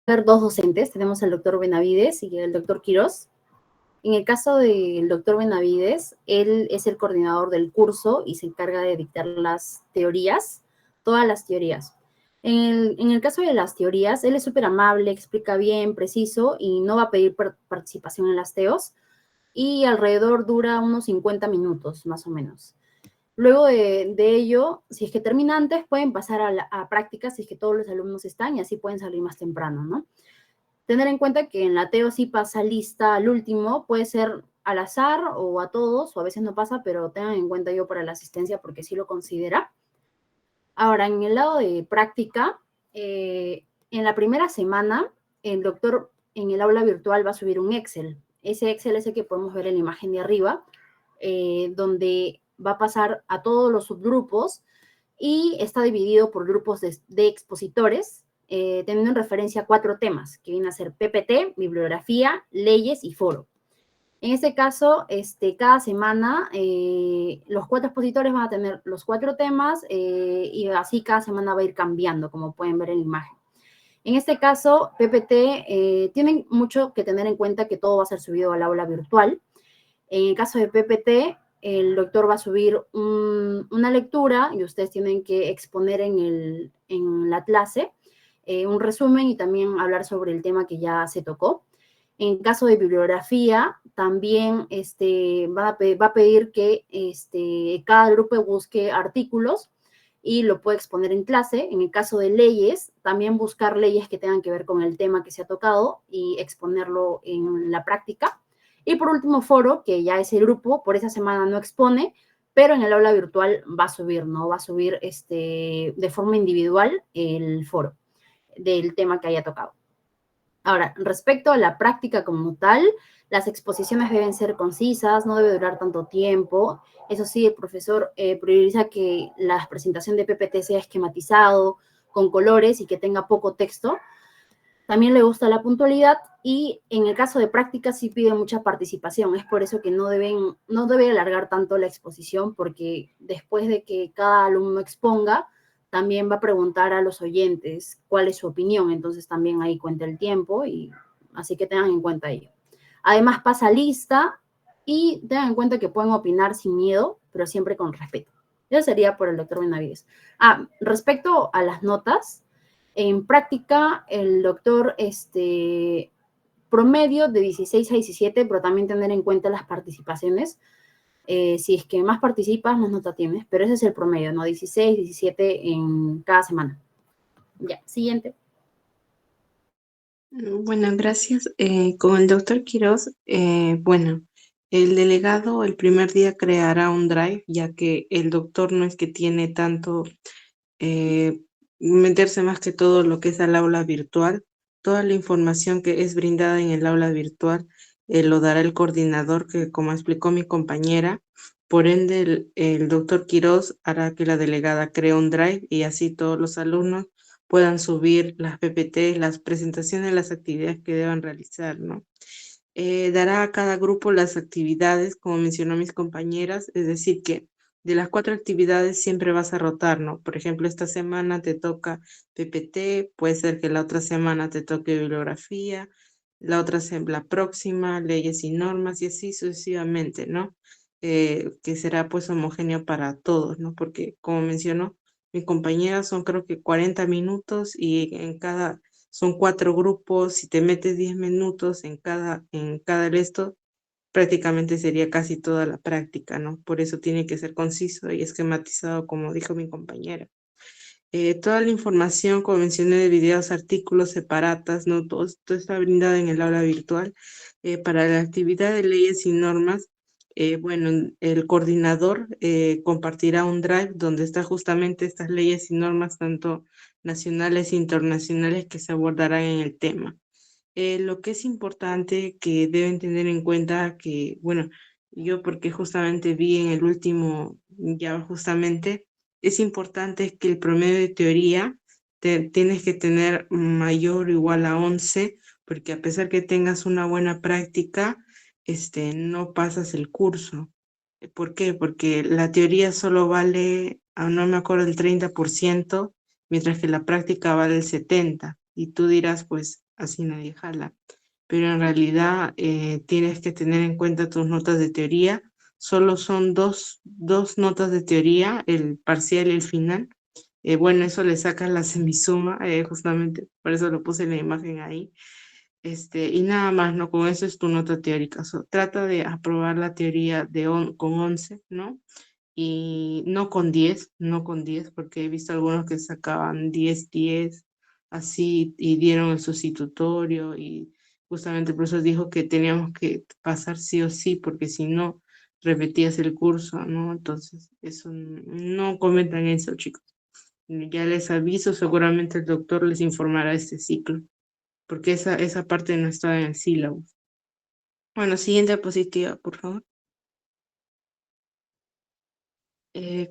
haber dos docentes, tenemos al doctor Benavides y el doctor Quirós. En el caso del doctor Benavides, él es el coordinador del curso y se encarga de dictar las teorías, todas las teorías. En el caso de las teorías, él es súper amable, explica bien, preciso y no va a pedir participación en las teos y alrededor dura unos 50 minutos más o menos. Luego de ello, si es que termina antes, pueden pasar a prácticas si es que todos los alumnos están y así pueden salir más temprano, ¿no? Tener en cuenta que en la TEO sí pasa lista al último, puede ser al azar o a todos, o a veces no pasa, pero tengan en cuenta yo para la asistencia porque sí lo considera. Ahora, en el lado de práctica, en la primera semana, el doctor en el aula virtual va a subir un Excel. Ese Excel es el que podemos ver en la imagen de arriba, donde va a pasar a todos los subgrupos y está dividido por grupos de expositores, teniendo en referencia 4 temas, que vienen a ser PPT, bibliografía, leyes y foro. En este caso, cada semana los 4 expositores van a tener los 4 temas y así cada semana va a ir cambiando, como pueden ver en la imagen. En este caso, PPT, tienen mucho que tener en cuenta que todo va a ser subido al aula virtual. En el caso de PPT, el doctor va a subir una lectura y ustedes tienen que exponer en la clase un resumen y también hablar sobre el tema que ya se tocó. En caso de bibliografía, también va a pedir que cada grupo busque artículos y lo puede exponer en clase. En el caso de leyes, también buscar leyes que tengan que ver con el tema que se ha tocado y exponerlo en la práctica. Y por último, foro, que ya ese grupo por esa semana no expone, pero en el aula virtual va a subir, ¿no? Va a subir de forma individual el foro del tema que haya tocado. Ahora, respecto a la práctica como tal, las exposiciones deben ser concisas, no debe durar tanto tiempo. Eso sí, el profesor prioriza que la presentación de PPT sea esquematizado, con colores y que tenga poco texto. También le gusta la puntualidad y en el caso de práctica sí pide mucha participación. Es por eso que no debe alargar tanto la exposición porque después de que cada alumno exponga, también va a preguntar a los oyentes cuál es su opinión. Entonces también ahí cuenta el tiempo y así que tengan en cuenta ello. Además pasa lista y tengan en cuenta que pueden opinar sin miedo, pero siempre con respeto. Eso sería por el doctor Benavides. Respecto a las notas, en práctica, el doctor promedio de 16 a 17, pero también tener en cuenta las participaciones. Si es que más participas, más nota tienes, pero ese es el promedio, ¿no? 16, 17 en cada semana. Ya, siguiente. Bueno, gracias. Con el doctor Quirós, bueno, el delegado el primer día creará un drive, ya que el doctor no es que tiene tanto eh, meterse más que todo lo que es al aula virtual. Toda la información que es brindada en el aula virtual lo dará el coordinador, que como explicó mi compañera, por ende el doctor Quirós hará que la delegada cree un drive y así todos los alumnos puedan subir las PPT, las presentaciones, las actividades que deban realizar, ¿no? Dará a cada grupo las actividades, como mencionó mis compañeras, es decir, que de las 4 actividades siempre vas a rotar, ¿no? Por ejemplo, esta semana te toca PPT, puede ser que la otra semana te toque bibliografía, la próxima, leyes y normas, y así sucesivamente, ¿no? Que será pues homogéneo para todos, ¿no? Porque como mencionó mi compañera, son creo que 40 minutos y son 4 grupos, si te metes 10 minutos en cada esto, prácticamente sería casi toda la práctica, ¿no? Por eso tiene que ser conciso y esquematizado, como dijo mi compañera. Toda la información, como mencioné, de videos, artículos, separatas, ¿no? Todo está brindado en el aula virtual. Para la actividad de leyes y normas, bueno, el coordinador compartirá un drive donde está justamente estas leyes y normas, tanto nacionales e internacionales, que se abordarán en el tema. Lo que es importante que deben tener en cuenta que, bueno, yo porque justamente vi en el último, ya justamente, es importante que el promedio de teoría tienes que tener mayor o igual a 11, porque a pesar que tengas una buena práctica, no pasas el curso. ¿Por qué? Porque la teoría solo vale, no me acuerdo, el 30%, mientras que la práctica vale el 70%. Y tú dirás, pues, así nadie jala. Pero en realidad tienes que tener en cuenta tus notas de teoría. Solo son dos notas de teoría, el parcial y el final. Bueno, eso le sacas la semisuma, justamente, por eso lo puse en la imagen ahí. Y nada más, ¿no? Con eso es tu nota teórica. Trata de aprobar la teoría con 11, ¿no? Y no con 10, no con 10, porque he visto algunos que sacaban 10, así, y dieron el sustitutorio, y justamente el profesor dijo que teníamos que pasar sí o sí, porque si no, repetías el curso, ¿no? Entonces, eso, no cometan eso, chicos. Ya les aviso, seguramente el doctor les informará este ciclo, porque esa parte no está en el sílabo. Bueno, siguiente diapositiva, por favor.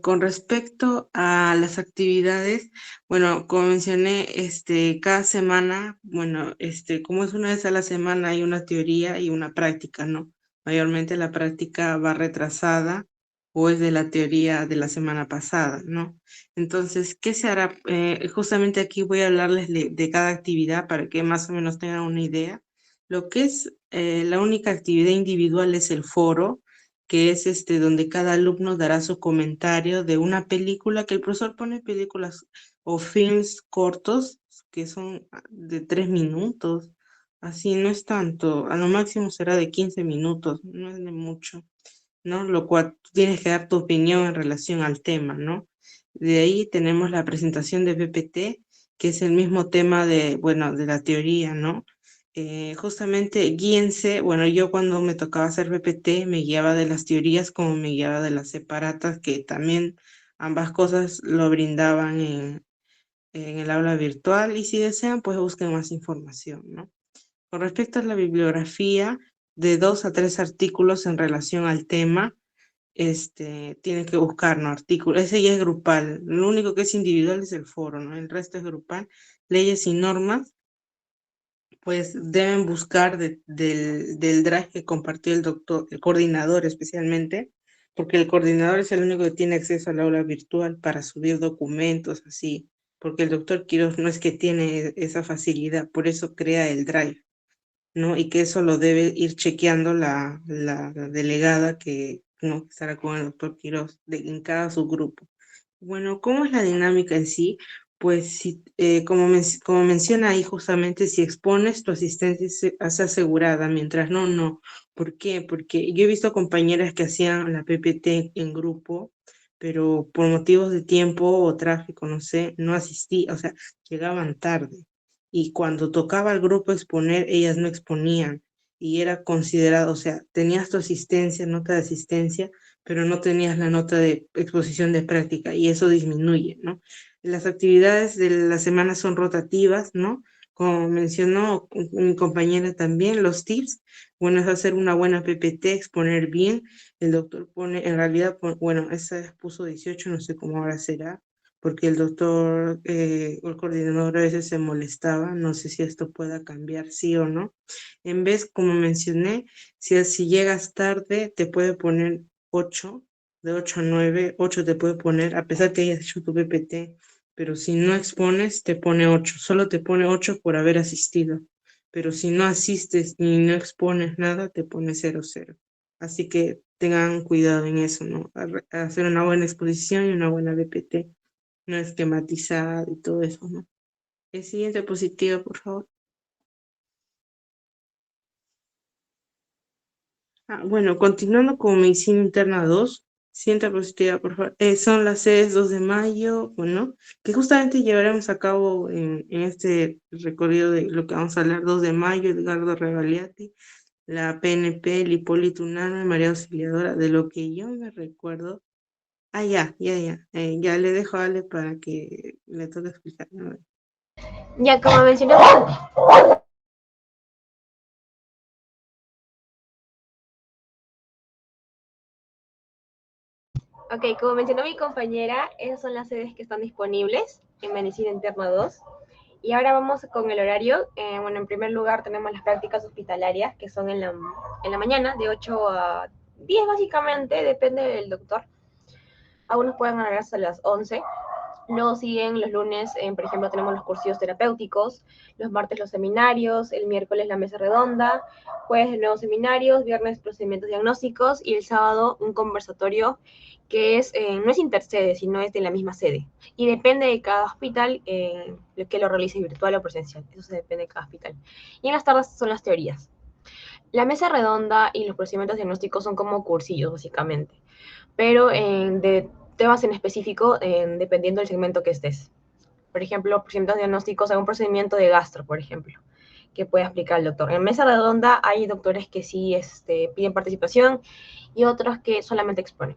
Con respecto a las actividades, bueno, como mencioné, cada semana, bueno, como es una vez a la semana, hay una teoría y una práctica, ¿no? Mayormente la práctica va retrasada o es de la teoría de la semana pasada, ¿no? Entonces, ¿qué se hará? Justamente aquí voy a hablarles de cada actividad para que más o menos tengan una idea. Lo que es la única actividad individual es el foro, que es donde cada alumno dará su comentario de una película, que el profesor pone películas o films cortos que son de 3 minutos, así no es tanto, a lo máximo será de 15 minutos, no es de mucho, ¿no? Lo cual tú tienes que dar tu opinión en relación al tema, ¿no? De ahí tenemos la presentación de PPT, que es el mismo tema de, bueno, de la teoría, ¿no? Justamente guíense, bueno, yo cuando me tocaba hacer PPT me guiaba de las teorías como me guiaba de las separatas, que también ambas cosas lo brindaban en el aula virtual, y si desean, pues busquen más información, ¿no? Con respecto a la bibliografía, de 2 a 3 artículos en relación al tema, tienen que buscar, ¿no? Artículos, ese ya es grupal, lo único que es individual es el foro, ¿no? El resto es grupal, leyes y normas, pues deben buscar del drive que compartió el doctor, el coordinador especialmente, porque el coordinador es el único que tiene acceso al aula virtual para subir documentos, así, porque el doctor Quiroz no es que tiene esa facilidad, por eso crea el drive, ¿no? Y que eso lo debe ir chequeando la delegada que, ¿no?, estará con el doctor Quiroz en cada subgrupo. Bueno, ¿cómo es la dinámica en sí? Pues si, como menciona ahí justamente, si expones, tu asistencia se hace asegurada, mientras no, no. ¿Por qué? Porque yo he visto compañeras que hacían la PPT en grupo, pero por motivos de tiempo o tráfico, no sé, no asistí, o sea, llegaban tarde. Y cuando tocaba al grupo exponer, ellas no exponían. Y era considerado, o sea, tenías tu asistencia, nota de asistencia, pero no tenías la nota de exposición de práctica, y eso disminuye, ¿no? Las actividades de la semana son rotativas, ¿no? Como mencionó mi compañera también, los tips, bueno, es hacer una buena PPT, exponer bien. El doctor pone, en realidad, bueno, esa puso 18, no sé cómo ahora será, porque el doctor o el coordinador a veces se molestaba, no sé si esto pueda cambiar, sí o no. En vez, como mencioné, si llegas tarde, te puede poner 8, de 8 a 9, 8 te puede poner, a pesar que hayas hecho tu PPT, pero si no expones, te pone 8, solo te pone 8 por haber asistido, pero si no asistes y no expones nada, te pone 0, 0. Así que tengan cuidado en eso, ¿no? Hacer una buena exposición y una buena PPT, no esquematizada y todo eso, ¿no? El siguiente diapositiva, por favor. Bueno, continuando con medicina interna 2, siguiente diapositiva, por favor. Son las sedes 2 de mayo, bueno, que justamente llevaremos a cabo en este recorrido de lo que vamos a hablar, 2 de mayo, Edgardo Revaliati, la PNP, el Hipólito Unanue, María Auxiliadora, de lo que yo me recuerdo. Ya le dejo a Ale para que le toque explicar, ¿no? Ya como mencionamos, como mencionó mi compañera, esas son las sedes que están disponibles en Medicina Interna 2. Y ahora vamos con el horario. Bueno, en primer lugar tenemos las prácticas hospitalarias, que son en la mañana, de 8 a 10 básicamente, depende del doctor. Algunos pueden alargarse a las 11. Luego siguen los lunes, por ejemplo, tenemos los cursillos terapéuticos, los martes los seminarios, el miércoles la mesa redonda, jueves de nuevos seminarios, viernes procedimientos diagnósticos y el sábado un conversatorio que no es intersede, sino es de la misma sede. Y depende de cada hospital que lo realice virtual o presencial. Eso se depende de cada hospital. Y en las tardes son las teorías. La mesa redonda y los procedimientos diagnósticos son como cursillos, básicamente, pero de temas en específico, dependiendo del segmento que estés. Por ejemplo, procedimientos diagnósticos, hay un procedimiento de gastro, por ejemplo, que puede explicar el doctor. En mesa redonda hay doctores que sí piden participación y otros que solamente exponen.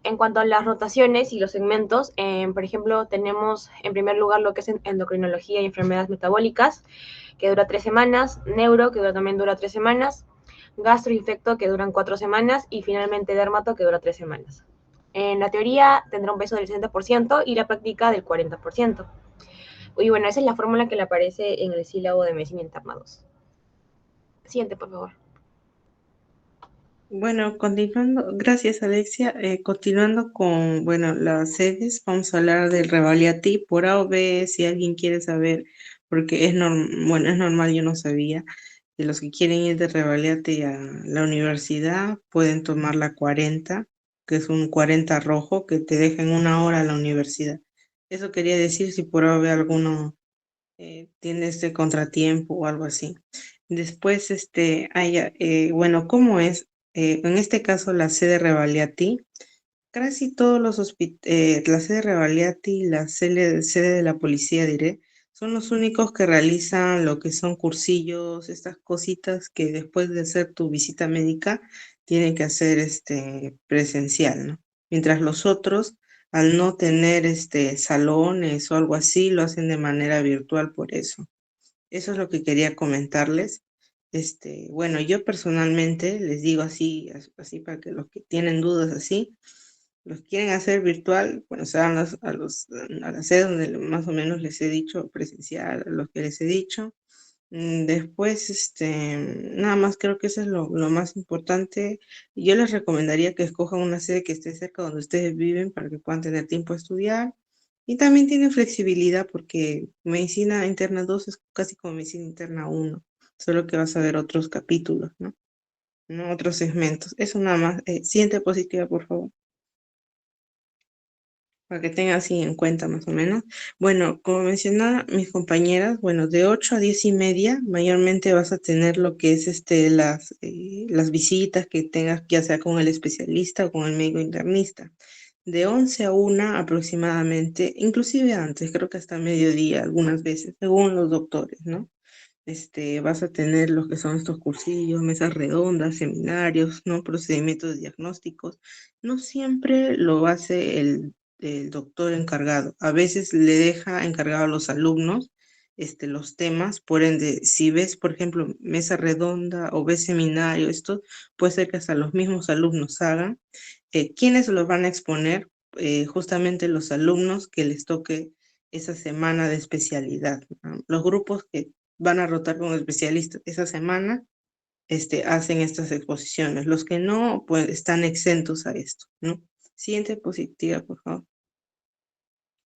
En cuanto a las rotaciones y los segmentos, por ejemplo, tenemos en primer lugar lo que es endocrinología y enfermedades metabólicas, que dura 3 semanas, neuro, que también dura 3 semanas, gastroinfecto, que duran 4 semanas, y finalmente dermato, que dura 3 semanas. En la teoría tendrá un peso del 60% y la práctica del 40%. Y bueno, esa es la fórmula que le aparece en el sílabo de medicina interna 2. Siguiente, por favor. Bueno, continuando, gracias Alexia. Continuando con, bueno, las sedes, vamos a hablar del Revaliati por A o B, si alguien quiere saber, porque bueno, es normal, yo no sabía, de los que quieren ir de Revaliati a la universidad, pueden tomar la 40, que es un 40 rojo, que te deja en 1 hora a la universidad. Eso quería decir si por A o B alguno tiene este contratiempo o algo así. Después, bueno, ¿cómo es? En este caso, la sede Revaliati, casi todos la sede Revaliati y la sede de la policía, diré, son los únicos que realizan lo que son cursillos, estas cositas que después de hacer tu visita médica tienen que hacer presencial, ¿no? Mientras los otros, al no tener salones o algo así, lo hacen de manera virtual por eso. Eso es lo que quería comentarles. Bueno, yo personalmente les digo así, así para que los que tienen dudas así, los quieren hacer virtual, bueno, se van a la sede donde más o menos les he dicho, presencial, a los que les he dicho. Después, nada más creo que eso es lo más importante. Yo les recomendaría que escojan una sede que esté cerca donde ustedes viven para que puedan tener tiempo a estudiar. Y también tienen flexibilidad porque medicina interna 2 es casi como medicina interna 1, solo que vas a ver otros capítulos, ¿no? No otros segmentos. Eso nada más. Siguiente positiva, por favor, para que tengan así en cuenta más o menos. Bueno, como mencionaba mis compañeras, bueno, de 8 a 10 y media, mayormente vas a tener lo que es las visitas que tengas, ya sea con el especialista o con el médico internista. De 11 a 1 aproximadamente, inclusive antes, creo que hasta mediodía algunas veces, según los doctores, ¿no? Vas a tener los que son estos cursillos, mesas redondas, seminarios, ¿no? Procedimientos diagnósticos. No siempre lo hace el doctor encargado. A veces le deja encargado a los alumnos los temas. Por ende, si ves, por ejemplo, mesa redonda o ves seminario, esto puede ser que hasta los mismos alumnos hagan. ¿Quiénes los van a exponer? Justamente los alumnos que les toque esa semana de especialidad, ¿no? Los grupos que van a rotar con especialistas esa semana, hacen estas exposiciones. Los que no, pues están exentos a esto, ¿no? Siguiente positiva, por favor.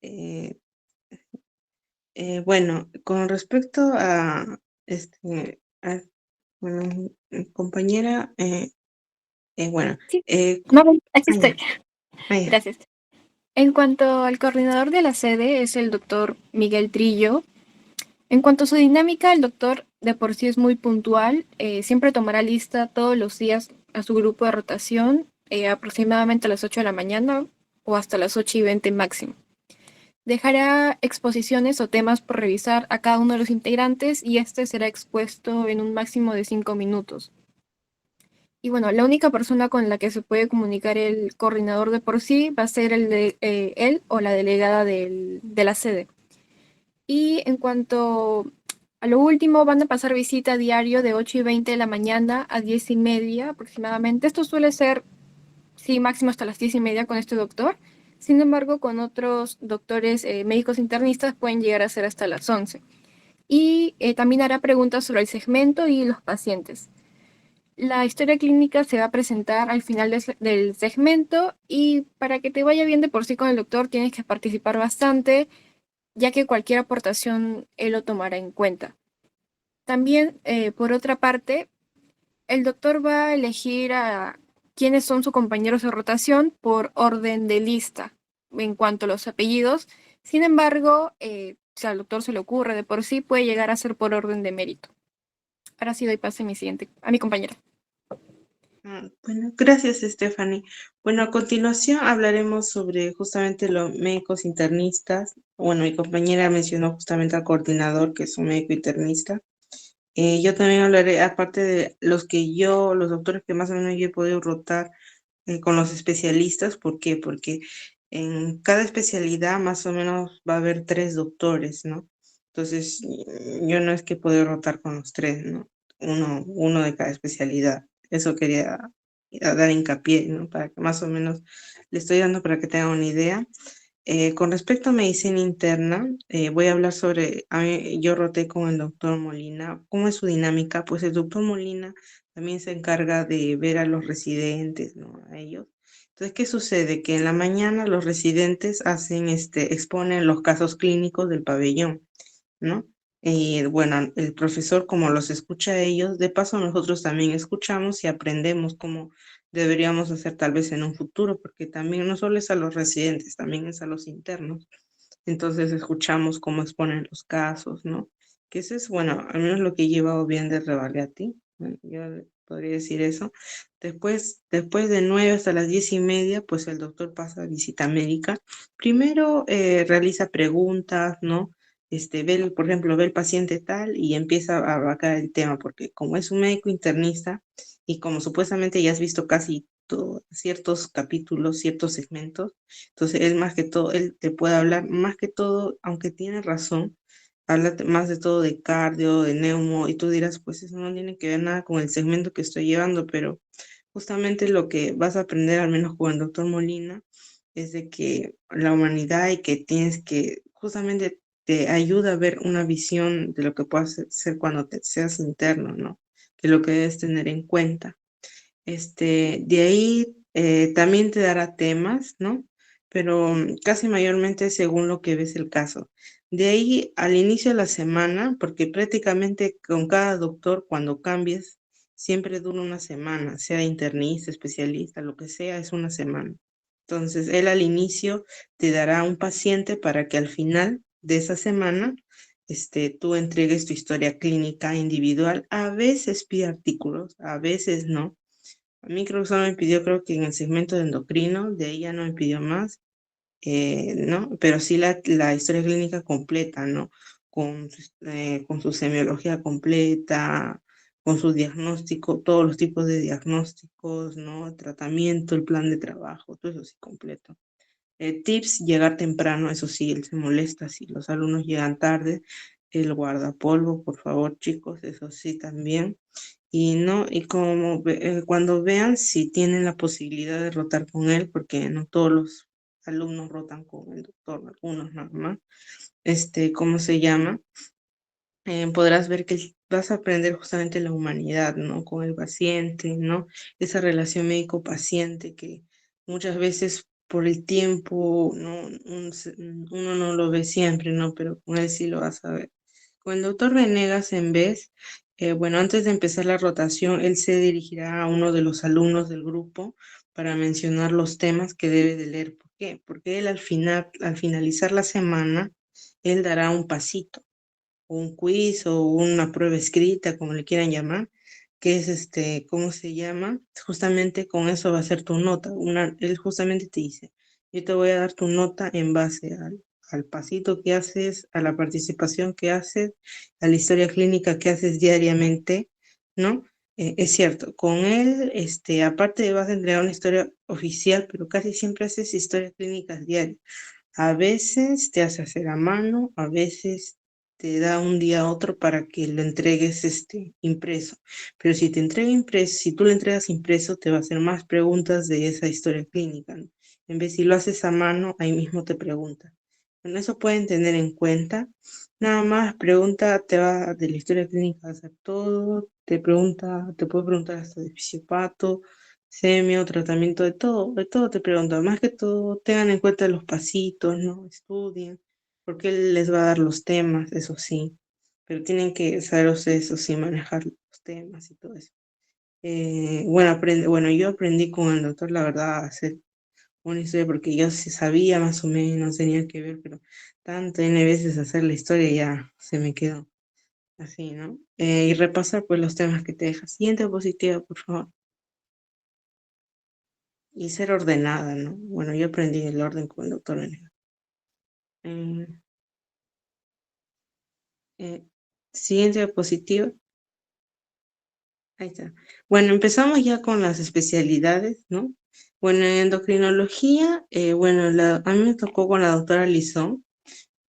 Eh, bueno, con respecto bueno, compañera, bueno, Sí, no, aquí ya, estoy. ya. Gracias. En cuanto al coordinador de la sede, es el doctor Miguel Trillo. En cuanto a su dinámica, el doctor de por sí es muy puntual. Siempre tomará lista todos los días a su grupo de rotación, aproximadamente a las 8 de la mañana o hasta las 8:20 máximo. Dejará exposiciones o temas por revisar a cada uno de los integrantes y este será expuesto en un máximo de 5 minutos. Y bueno, la única persona con la que se puede comunicar el coordinador de por sí va a ser él o la delegada de la sede. Y en cuanto a lo último, van a pasar visita a diario de 8:20 de la mañana a 10:30 aproximadamente. Esto suele ser, sí, máximo hasta las 10:30 con este doctor. Sin embargo, con otros doctores médicos internistas pueden llegar a ser hasta las 11. Y también hará preguntas sobre el segmento y los pacientes. La historia clínica se va a presentar al final del segmento y para que te vaya bien de por sí con el doctor tienes que participar bastante, ya que cualquier aportación él lo tomará en cuenta. También, por otra parte, el doctor va a elegir a quiénes son sus compañeros de rotación por orden de lista en cuanto a los apellidos. Sin embargo, si al doctor se le ocurre de por sí, puede llegar a ser por orden de mérito. Ahora sí doy pase a mi compañera. Bueno, gracias, Stephanie. Bueno, a continuación hablaremos sobre justamente los médicos internistas. Bueno, mi compañera mencionó justamente al coordinador, que es un médico internista. Yo también hablaré, aparte de los doctores que más o menos yo he podido rotar con los especialistas. ¿Por qué? Porque en cada especialidad más o menos va a haber 3 doctores, ¿no? Entonces, yo no es que puedo rotar con los 3, ¿no? Uno de cada especialidad. Eso quería dar hincapié, ¿no? Para que más o menos le estoy dando para que tengan una idea. Con respecto a medicina interna, voy a hablar sobre, yo roté con el doctor Molina. ¿Cómo es su dinámica? Pues el doctor Molina también se encarga de ver a los residentes, ¿no? A ellos. Entonces, ¿qué sucede? Que en la mañana los residentes exponen los casos clínicos del pabellón, ¿no? Y bueno, el profesor, como los escucha a ellos, de paso nosotros también escuchamos y aprendemos cómo deberíamos hacer tal vez en un futuro, porque también no solo es a los residentes, también es a los internos. Entonces escuchamos cómo exponen los casos, ¿no? Que eso es, bueno, al menos lo que he llevado bien de Revalidati. Bueno, yo podría decir eso. Después de 9 hasta las 10:30, pues el doctor pasa a visita médica. Primero realiza preguntas, ¿no? Por ejemplo, ve el paciente tal y empieza a abarcar el tema, porque como es un médico internista y como supuestamente ya has visto casi ciertos capítulos, ciertos segmentos, entonces él más que todo, él te puede hablar más que todo, aunque tiene razón, habla más de todo de cardio, de neumo, y tú dirás, pues eso no tiene que ver nada con el segmento que estoy llevando, pero justamente lo que vas a aprender, al menos con el doctor Molina, es de que la humanidad y que tienes que, justamente te ayuda a ver una visión de lo que puedas ser cuando seas interno, ¿no? Que lo que debes tener en cuenta. De ahí también te dará temas, ¿no? Pero casi mayormente según lo que ves el caso. De ahí al inicio de la semana, porque prácticamente con cada doctor cuando cambies, siempre dura una semana, sea internista, especialista, lo que sea, es una semana. Entonces, él al inicio te dará un paciente para que al final de esa semana, tú entregues tu historia clínica individual. A veces pide artículos, a veces no. A mí creo que solo me pidió, creo que en el segmento de endocrino, de ahí ya no me pidió más, ¿no? Pero sí la historia clínica completa, ¿no? Con su semiología completa, con su diagnóstico, todos los tipos de diagnósticos, ¿no? El tratamiento, el plan de trabajo, todo eso sí completo. Tips, llegar temprano, eso sí, él se molesta si los alumnos llegan tarde. El guardapolvo, por favor, chicos, eso sí también. Y no, y cuando vean si tienen la posibilidad de rotar con él, porque no todos los alumnos rotan con el doctor, algunos nada más, ¿cómo se llama? Podrás ver que vas a aprender justamente la humanidad, ¿no? Con el paciente, ¿no? Esa relación médico-paciente que muchas veces por el tiempo, ¿no? Uno no lo ve siempre, ¿no? Pero con él sí lo vas a ver. Con el doctor Venegas, en vez, bueno, antes de empezar la rotación, él se dirigirá a uno de los alumnos del grupo para mencionar los temas que debe de leer. ¿Por qué? Porque él al finalizar la semana, él dará un pasito un quiz o una prueba escrita, como le quieran llamar, que es ¿cómo se llama? Justamente con eso va a ser tu nota. Él justamente te dice, yo te voy a dar tu nota en base al pasito que haces, a la participación que haces, a la historia clínica que haces diariamente, ¿no? Es cierto, con él, aparte vas a entregar una historia oficial, pero casi siempre haces historias clínicas diarias. A veces te hace hacer a mano, a veces te da un día a otro para que lo entregues impreso. Pero si te entrega impreso, si tú le entregas impreso, te va a hacer más preguntas de esa historia clínica, ¿no? En vez si lo haces a mano, ahí mismo te pregunta. Bueno, eso pueden tener en cuenta. Nada más pregunta, te va de la historia clínica a hacer todo, te pregunta, te puede preguntar hasta de fisiopato, semio, tratamiento, de todo te pregunta. Más que todo, tengan en cuenta los pasitos, ¿no? Estudien, porque él les va a dar los temas, eso sí, pero tienen que saber ustedes, eso sí, manejar los temas y todo eso. Bueno, yo aprendí con el doctor, la verdad, a hacer una historia porque yo sí sabía más o menos, tenía que ver, pero tanto N veces hacer la historia ya se me quedó así, ¿no? Y repasar pues los temas que te deja. Siguiente diapositiva, por favor. Y ser ordenada, ¿no? Bueno, yo aprendí el orden con el doctor Venegas. Eh, eh, Siguiente diapositiva. Ahí está. Bueno, empezamos ya con las especialidades, ¿no? Bueno, en endocrinología, a mí me tocó con la doctora Lizón,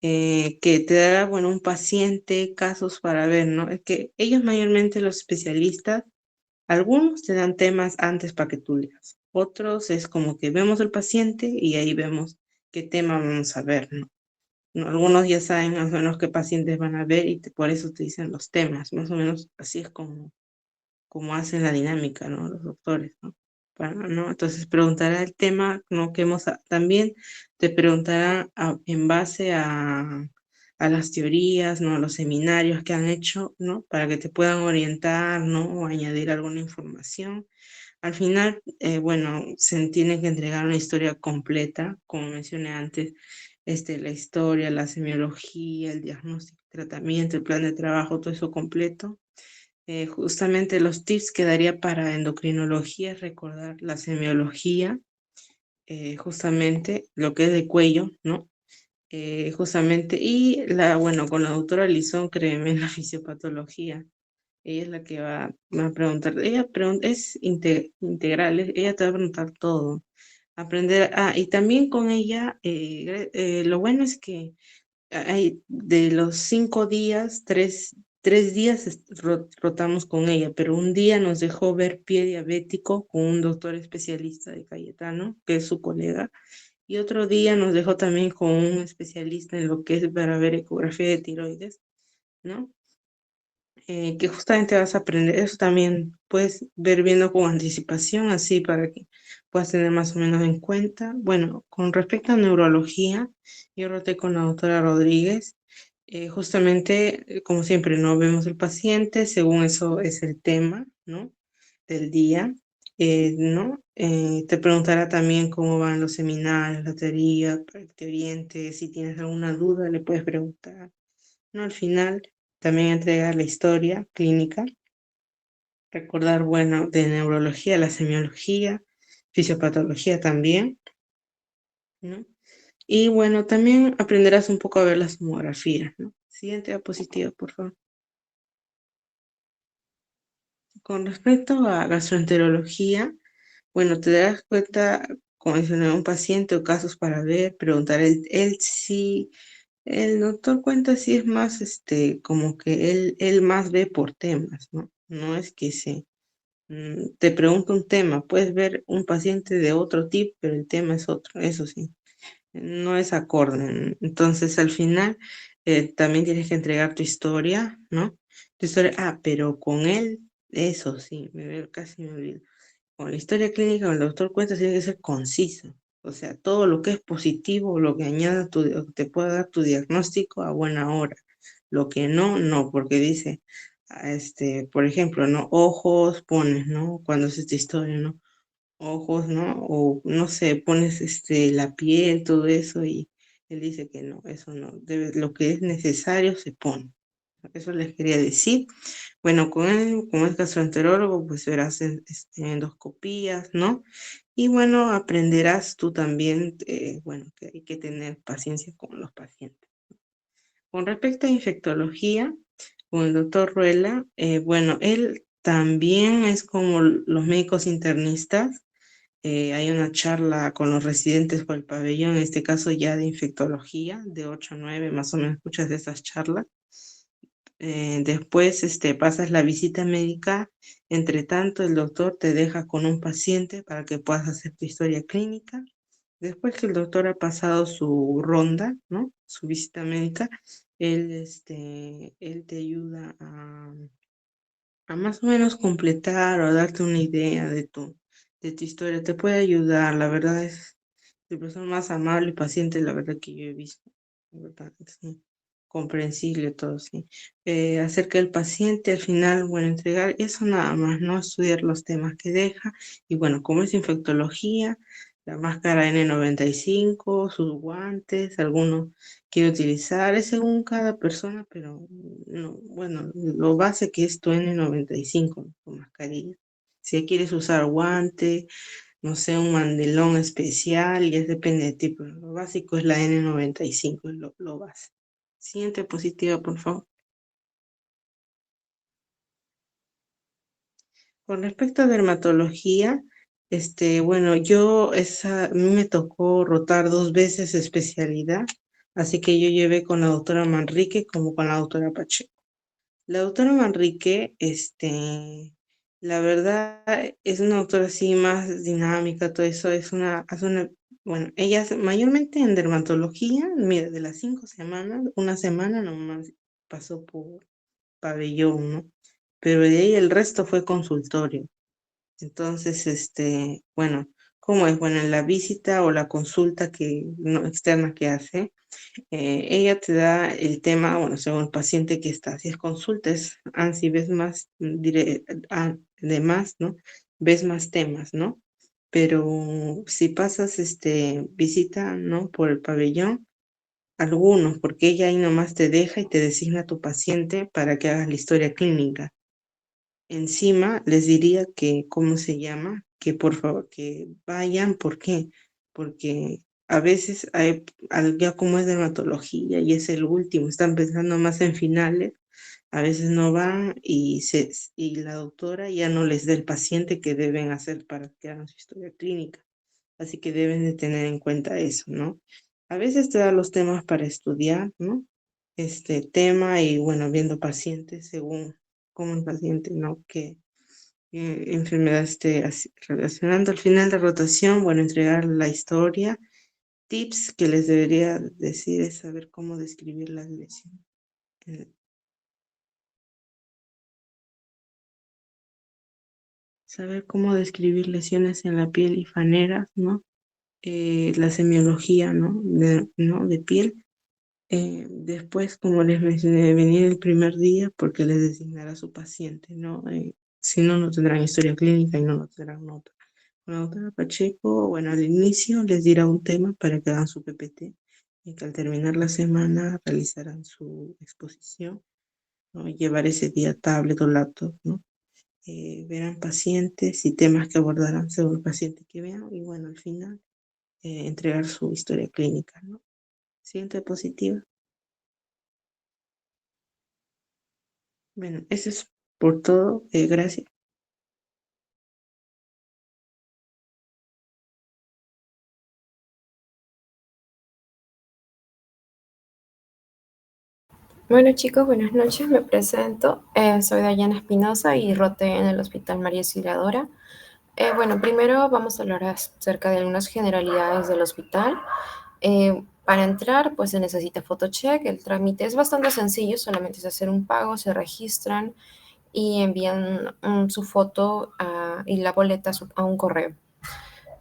que te dará, bueno, un paciente, casos para ver, ¿no? Es que ellos mayormente, los especialistas, algunos te dan temas antes para que tú leas, otros es como que vemos el paciente y ahí vemos qué tema vamos a ver, ¿no? No, algunos ya saben más o menos qué pacientes van a ver y por eso te dicen los temas, más o menos así es como hacen la dinámica, ¿no? Los doctores, ¿no? ¿No? Entonces preguntará el tema, ¿no? También te preguntará en base a las teorías, ¿no? A los seminarios que han hecho, ¿no? Para que te puedan orientar, ¿no? O añadir alguna información. Al final, se tiene que entregar una historia completa, como mencioné antes, la historia, la semiología, el diagnóstico, el tratamiento, el plan de trabajo, todo eso completo. Justamente los tips que daría para endocrinología es recordar la semiología, justamente lo que es de cuello, ¿no? Justamente, bueno, con la doctora Lizón, créeme, en la fisiopatología, ella es la que va a preguntar, es integral, ella te va a preguntar todo, aprender, y también con ella, lo bueno es que de los 5 días, tres días rotamos con ella, pero un día nos dejó ver pie diabético con un doctor especialista de Cayetano, que es su colega, y otro día nos dejó también con un especialista en lo que es para ver ecografía de tiroides, ¿no? Que justamente vas a aprender, eso también puedes ver viendo con anticipación, así para que puedas tener más o menos en cuenta. Bueno, con respecto a neurología, yo roté con la doctora Rodríguez. Justamente, como siempre, no vemos el paciente, según eso es el tema, ¿no? Del día, ¿no? Te preguntará también cómo van los seminarios, la teoría, para que te oriente, si tienes alguna duda, le puedes preguntar, ¿no? Al final, también entregar la historia clínica, recordar, bueno, de neurología, la semiología, fisiopatología también, ¿no? Y bueno, también aprenderás un poco a ver las tomografías, ¿no? Siguiente diapositiva, por favor. Con respecto a gastroenterología, bueno, te darás cuenta, como mencioné, un paciente o casos para ver, preguntar, él sí, el doctor cuenta si es más, como que él más ve por temas, ¿no? No es que te pregunto un tema, puedes ver un paciente de otro tipo, pero el tema es otro, eso sí, no es acorde. Entonces, al final, también tienes que entregar tu historia, ¿no? Tu historia, pero con él, eso sí, casi me olvido. Con la historia clínica, con el doctor cuenta, tiene que ser concisa. O sea, todo lo que es positivo, lo que añada te puede dar tu diagnóstico a buena hora. Lo que no, no, porque dice, por ejemplo, ¿no? Ojos pones, ¿no? Cuando es esta historia, ¿no? Ojos, ¿no? O no sé, pones la piel, todo eso, y él dice que no, eso no, lo que es necesario se pone. Eso les quería decir. Bueno, con él, como es gastroenterólogo, pues verás endoscopías, ¿no? Y bueno, aprenderás tú también, bueno, que hay que tener paciencia con los pacientes. Con respecto a infectología, con el doctor Ruela, bueno, él también es como los médicos internistas. Hay una charla con los residentes por el pabellón, en este caso ya de infectología, de 8 a 9, más o menos escuchas de esas charlas. Después pasas la visita médica, entre tanto el doctor te deja con un paciente para que puedas hacer tu historia clínica, después que el doctor ha pasado su ronda, ¿no? Su visita médica, él te ayuda a más o menos completar o a darte una idea de tu historia. Te puede ayudar, la verdad es la persona más amable y paciente, la verdad que yo he visto. La verdad, es muy comprensible todo, sí. Acerca del paciente, al final, bueno, entregar eso nada más, ¿no? Estudiar los temas que deja. Y bueno, como es infectología, la máscara N95, sus guantes, algunos quiere utilizar, es según cada persona, pero no, bueno, lo base que es tu N95, ¿no? Tu mascarilla. Si quieres usar guante, no sé, un mandilón especial, ya depende de ti, pero lo básico es la N95, es lo base. Siguiente positiva, por favor. Con respecto a dermatología, bueno, a mí me tocó rotar 2 veces especialidad, así que yo llevé con la doctora Manrique como con la doctora Pacheco. La doctora Manrique, la verdad, es una doctora así más dinámica, todo eso, bueno, ella mayormente en dermatología, mira, de las 5 semanas, una semana nomás pasó por pabellón, ¿no? Pero de ahí el resto fue consultorio. Entonces, bueno, ¿cómo es? Bueno, en la visita o la consulta no, externa que hace, ella te da el tema, bueno, según el paciente que está. Si es consulta, si ves más, de más, ¿no? Ves más temas, ¿no? Pero si pasas, visita, ¿no? Por el pabellón, algunos, porque ella ahí nomás te deja y te designa a tu paciente para que hagas la historia clínica. Encima les diría que, ¿cómo se llama? Que por favor, que vayan, ¿por qué? Porque a veces ya como es dermatología y es el último, están pensando más en finales, a veces no van y la doctora ya no les da el paciente que deben hacer para que hagan su historia clínica. Así que deben de tener en cuenta eso, ¿no? A veces te da los temas para estudiar, ¿no? Este tema y bueno, viendo pacientes según cómo el paciente, ¿no? Qué enfermedad esté relacionando. Al final de rotación, bueno, entregar la historia. Tips que les debería decir es saber cómo describir las lesiones. Saber cómo describir lesiones en la piel y faneras, ¿no? La semiología, ¿no? De piel. Después, como les mencioné, venir el primer día porque les designará su paciente, ¿no? Si no, no tendrán historia clínica y no tendrán nota. Con la doctora Pacheco, bueno, al inicio les dirá un tema para que hagan su PPT y que al terminar la semana realizarán su exposición, ¿no? Llevar ese día tablet o laptop, ¿no? Verán pacientes y temas que abordarán según el paciente que vean y bueno, al final entregar su historia clínica, ¿no? Siguiente positiva. Bueno, eso es por todo. Gracias. Bueno chicos, buenas noches, me presento. Soy Dayana Espinosa y roté en el Hospital María Auxiliadora. Bueno, primero vamos a hablar acerca de algunas generalidades del hospital. Para entrar, pues se necesita PhotoCheck. El trámite es bastante sencillo, solamente es hacer un pago, se registran y envían su foto y la boleta a un correo.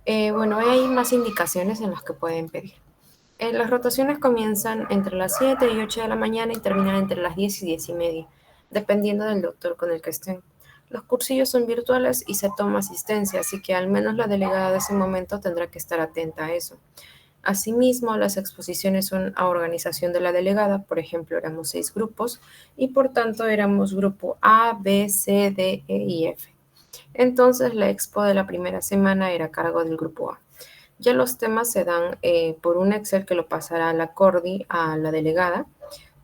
Bueno, hay más indicaciones en las que pueden pedir. Las rotaciones comienzan entre las 7 y 8 de la mañana y terminan entre las 10 y 10 y media, dependiendo del doctor con el que estén. Los cursillos son virtuales y se toma asistencia, así que al menos la delegada de ese momento tendrá que estar atenta a eso. Asimismo, las exposiciones son a organización de la delegada, por ejemplo, éramos 6 grupos y por tanto éramos grupo A, B, C, D, E y F. Entonces, la expo de la primera semana era a cargo del grupo A. Ya los temas se dan por un Excel que lo pasará a la delegada,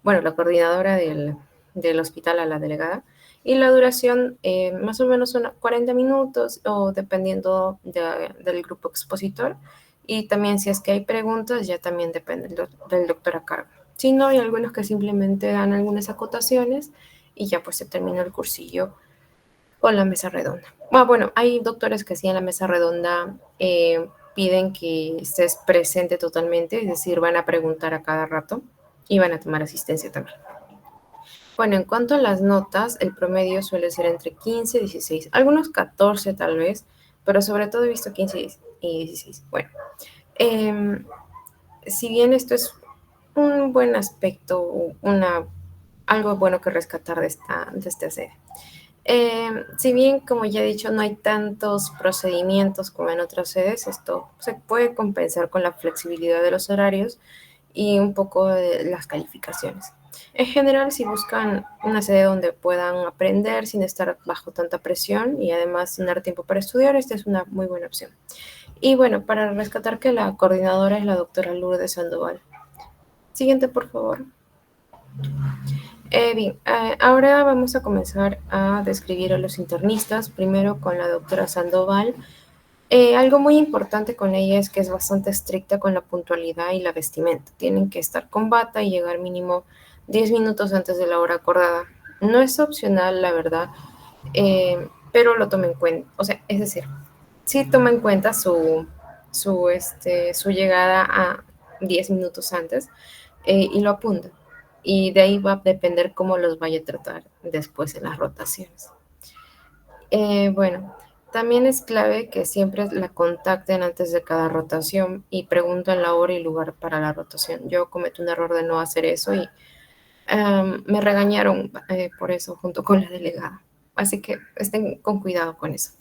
bueno, la coordinadora del hospital a la delegada, y la duración más o menos son 40 minutos o dependiendo del grupo expositor, y también si es que hay preguntas, ya también depende del doctor a cargo. Si no, hay algunos que simplemente dan algunas acotaciones y ya pues se termina el cursillo o la mesa redonda. Bueno, hay doctores que sí en la mesa redonda piden que estés presente totalmente, es decir, van a preguntar a cada rato y van a tomar asistencia también. Bueno, en cuanto a las notas, el promedio suele ser entre 15 y 16, algunos 14 tal vez, pero sobre todo he visto 15 y 16. Bueno, si bien esto es un buen aspecto, algo bueno que rescatar de esta sede. Si bien, como ya he dicho, no hay tantos procedimientos como en otras sedes, esto se puede compensar con la flexibilidad de los horarios y un poco de las calificaciones. En general, si buscan una sede donde puedan aprender sin estar bajo tanta presión y además tener tiempo para estudiar, esta es una muy buena opción. Y bueno, para rescatar que la coordinadora es la doctora Lourdes Sandoval. Siguiente, por favor. Bien, ahora vamos a comenzar a describir a los internistas, primero con la doctora Sandoval. Algo muy importante con ella es que es bastante estricta con la puntualidad y la vestimenta. Tienen que estar con bata y llegar mínimo 10 minutos antes de la hora acordada. No es opcional, la verdad, pero lo toma en cuenta. O sea, es decir, sí toma en cuenta su llegada a 10 minutos antes y lo apunta. Y de ahí va a depender cómo los vaya a tratar después en las rotaciones. Bueno, también es clave que siempre la contacten antes de cada rotación y pregunten la hora y lugar para la rotación. Yo cometí un error de no hacer eso y me regañaron por eso junto con la delegada. Así que estén con cuidado con eso.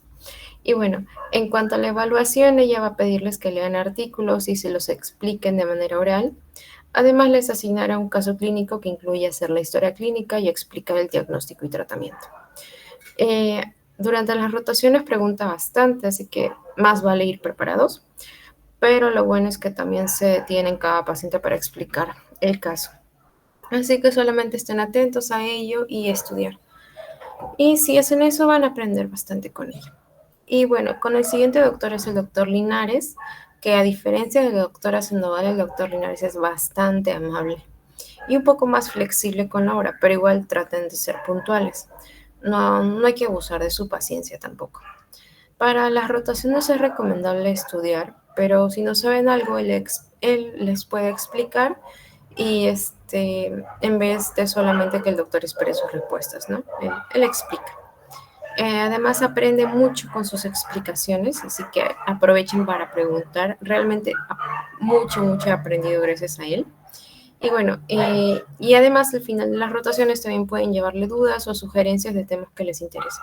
Y bueno, en cuanto a la evaluación, ella va a pedirles que lean artículos y se los expliquen de manera oral. Además, les asignará un caso clínico que incluye hacer la historia clínica y explicar el diagnóstico y tratamiento. Durante las rotaciones pregunta bastante, así que más vale ir preparados, pero lo bueno es que también se detiene en cada paciente para explicar el caso. Así que solamente estén atentos a ello y estudiar. Y si hacen eso, van a aprender bastante con ello. Y bueno, con el siguiente doctor es el doctor Linares, que a diferencia de la doctora Sandoval, el doctor Linares es bastante amable y un poco más flexible con la hora, pero igual traten de ser puntuales. No hay que abusar de su paciencia tampoco. Para las rotaciones es recomendable estudiar, pero si no saben algo, él les puede explicar y en vez de solamente que el doctor espere sus respuestas, ¿no? Él explica. Además aprende mucho con sus explicaciones, así que aprovechen para preguntar. Realmente mucho he aprendido gracias a él. Y bueno, y además al final de las rotaciones también pueden llevarle dudas o sugerencias de temas que les interesen.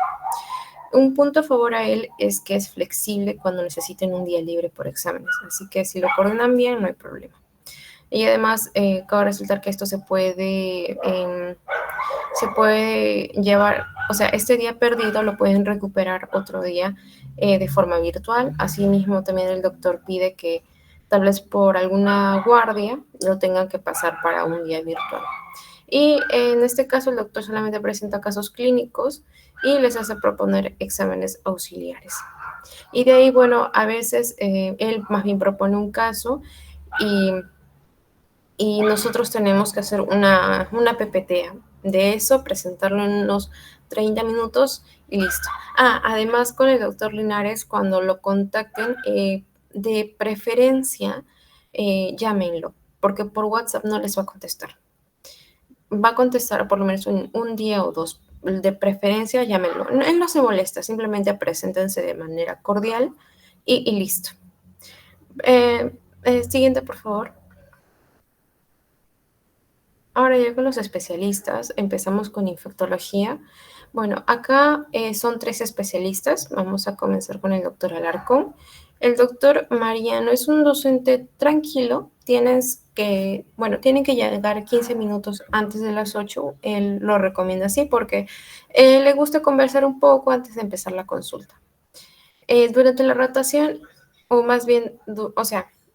Un punto a favor a él es que es flexible cuando necesiten un día libre por exámenes, así que si lo coordinan bien no hay problema. Y además, cabe resaltar que esto se puede llevar, o sea, este día perdido lo pueden recuperar otro día de forma virtual. Asimismo, también el doctor pide que tal vez por alguna guardia lo tengan que pasar para un día virtual. Y en este caso, el doctor solamente presenta casos clínicos y les hace proponer exámenes auxiliares. Y de ahí, bueno, a veces él más bien propone un caso y nosotros tenemos que hacer una PPT de eso, presentarlo en unos 30 minutos y listo. Además con el doctor Linares, cuando lo contacten, de preferencia, llámenlo, porque por WhatsApp no les va a contestar. Va a contestar por lo menos un día o dos. De preferencia, llámenlo. Él no se molesta, simplemente preséntense de manera cordial y listo. Siguiente, por favor. Ahora ya con los especialistas, empezamos con infectología. Bueno, acá son 3 especialistas. Vamos a comenzar con el doctor Alarcón. El doctor Mariano es un docente tranquilo. Tienen que llegar 15 minutos antes de las 8. Él lo recomienda así porque le gusta conversar un poco antes de empezar la consulta. Durante la rotación, o más bien,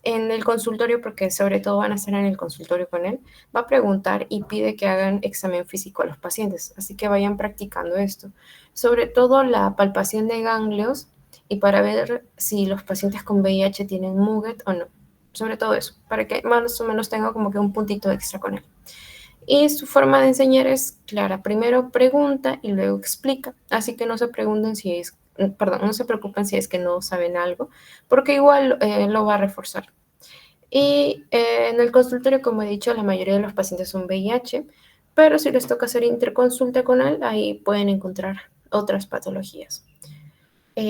en el consultorio, porque sobre todo van a estar en el consultorio con él, va a preguntar y pide que hagan examen físico a los pacientes, así que vayan practicando esto. Sobre todo la palpación de ganglios y para ver si los pacientes con VIH tienen Muget o no. Sobre todo eso, para que más o menos tenga como que un puntito extra con él. Y su forma de enseñar es clara. Primero pregunta y luego explica. Así que no se pregunten si es perdón, no se preocupen si es que no saben algo, porque igual lo va a reforzar. Y en el consultorio, como he dicho, la mayoría de los pacientes son VIH, pero si les toca hacer interconsulta con él, ahí pueden encontrar otras patologías.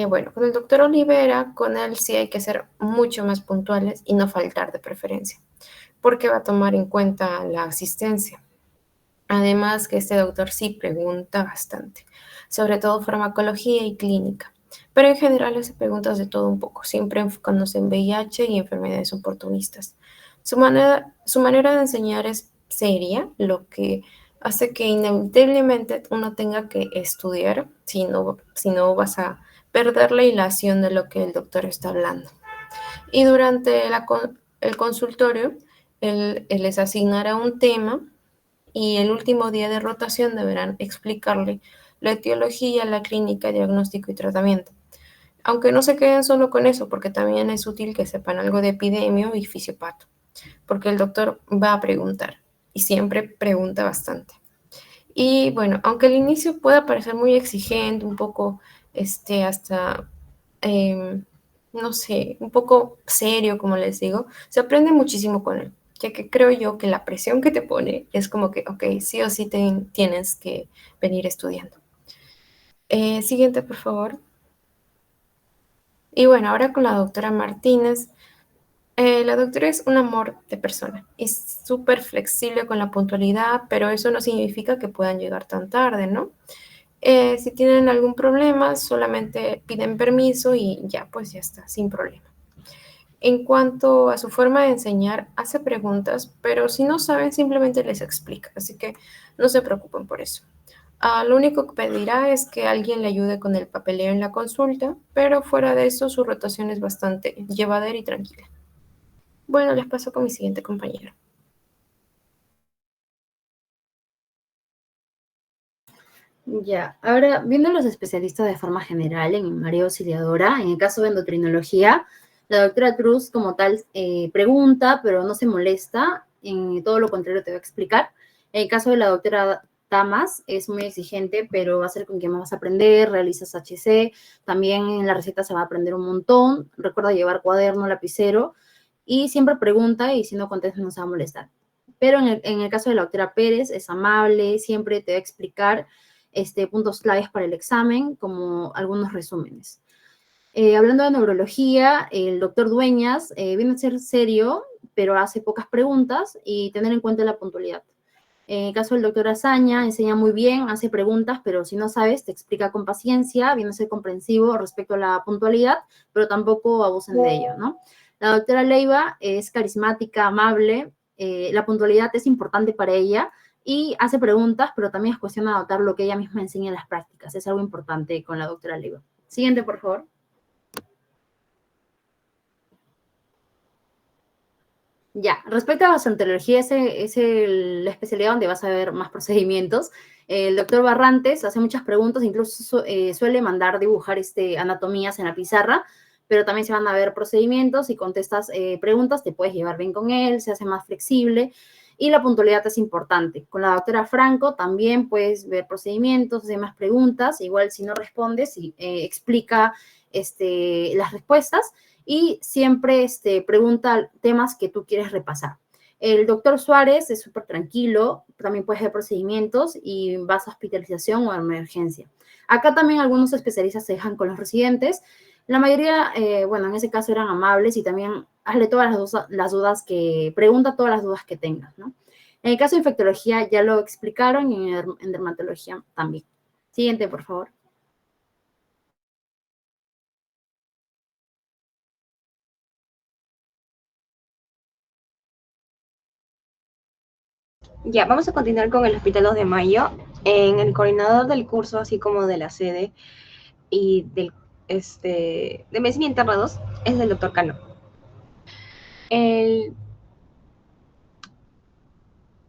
Bueno, con el doctor Olivera, con él sí hay que ser mucho más puntuales y no faltar de preferencia, porque va a tomar en cuenta la asistencia. Además que este doctor sí pregunta bastante, sobre todo farmacología y clínica, pero en general hace preguntas de todo un poco, siempre enfocándose en VIH y enfermedades oportunistas. Su manera de enseñar es seria, lo que hace que inevitablemente uno tenga que estudiar, si no vas a perder la hilación de lo que el doctor está hablando. Y durante el consultorio, él les asignará un tema y el último día de rotación deberán explicarle la etiología, la clínica, diagnóstico y tratamiento. Aunque no se queden solo con eso, porque también es útil que sepan algo de epidemio y fisiopato, porque el doctor va a preguntar y siempre pregunta bastante. Y bueno, aunque al inicio pueda parecer muy exigente, un poco hasta no sé, un poco serio, como les digo, se aprende muchísimo con él, ya que creo yo que la presión que te pone es como que, ok, sí o sí tienes que venir estudiando. Siguiente, por favor. Y bueno, ahora con la doctora Martínez. La doctora es un amor de persona, es súper flexible con la puntualidad, pero eso no significa que puedan llegar tan tarde, ¿no? Si tienen algún problema, solamente piden permiso y ya, pues ya está, sin problema. En cuanto a su forma de enseñar, hace preguntas, pero si no saben, simplemente les explica, así que no se preocupen por eso. Lo único que pedirá es que alguien le ayude con el papeleo en la consulta, pero fuera de eso, su rotación es bastante llevadera y tranquila. Bueno, les paso con mi siguiente compañero. Ya, ahora viendo los especialistas de forma general en área auxiliadora, en el caso de endocrinología, la doctora Cruz como tal pregunta, pero no se molesta, en todo lo contrario te va a explicar. En el caso de la doctora Tamas, es muy exigente, pero va a ser con quien más vas a aprender, realizas HC, también en la receta se va a aprender un montón, recuerda llevar cuaderno, lapicero, y siempre pregunta y si no contestas no se va a molestar. Pero en el caso de la doctora Pérez, es amable, siempre te va a explicar puntos claves para el examen, como algunos resúmenes. Hablando de neurología, el doctor Dueñas viene a ser serio, pero hace pocas preguntas y tener en cuenta la puntualidad. En el caso del doctor Azaña, enseña muy bien, hace preguntas, pero si no sabes, te explica con paciencia, viene a ser comprensivo respecto a la puntualidad, pero tampoco abusen de ello, ¿no? La doctora Leiva es carismática, amable, la puntualidad es importante para ella, y hace preguntas, pero también es cuestión de adaptar lo que ella misma enseña en las prácticas. Es algo importante con la doctora Leiva. Siguiente, por favor. Ya, respecto a gastroenterología, es la especialidad donde vas a ver más procedimientos. El doctor Barrantes hace muchas preguntas, incluso suele mandar dibujar anatomías en la pizarra, pero también se van a ver procedimientos y contestas preguntas, te puedes llevar bien con él, se hace más flexible. Y la puntualidad es importante. Con la doctora Franco también puedes ver procedimientos, hacer más preguntas. Igual si no respondes, explica las respuestas y siempre pregunta temas que tú quieres repasar. El doctor Suárez es súper tranquilo, también puedes ver procedimientos y vas a hospitalización o a emergencia. Acá también algunos especialistas se dejan con los residentes. La mayoría, bueno, en ese caso eran amables y también hazle todas las dudas pregunta todas las dudas que tengas, ¿no? En el caso de infectología ya lo explicaron y en dermatología también. Siguiente, por favor. Ya, vamos a continuar con el Hospital 2 de Mayo. En el coordinador del curso, así como de la sede y de Medicina Interna 2, es el doctor Cano.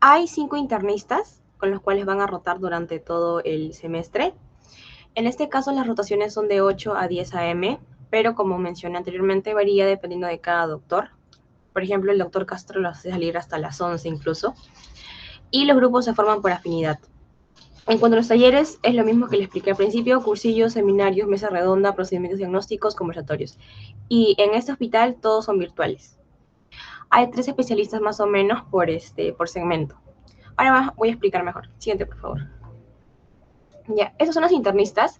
Hay 5 internistas con los cuales van a rotar durante todo el semestre. En este caso, las rotaciones son de 8 a 10 a.m., pero como mencioné anteriormente, varía dependiendo de cada doctor. Por ejemplo, el doctor Castro lo hace salir hasta las 11 incluso. Y los grupos se forman por afinidad. En cuanto a los talleres, es lo mismo que les expliqué al principio: cursillos, seminarios, mesa redonda, procedimientos diagnósticos, conversatorios. Y en este hospital todos son virtuales. Hay 3 especialistas más o menos por segmento. Ahora voy a explicar mejor. Siguiente, por favor. Ya, esos son los internistas.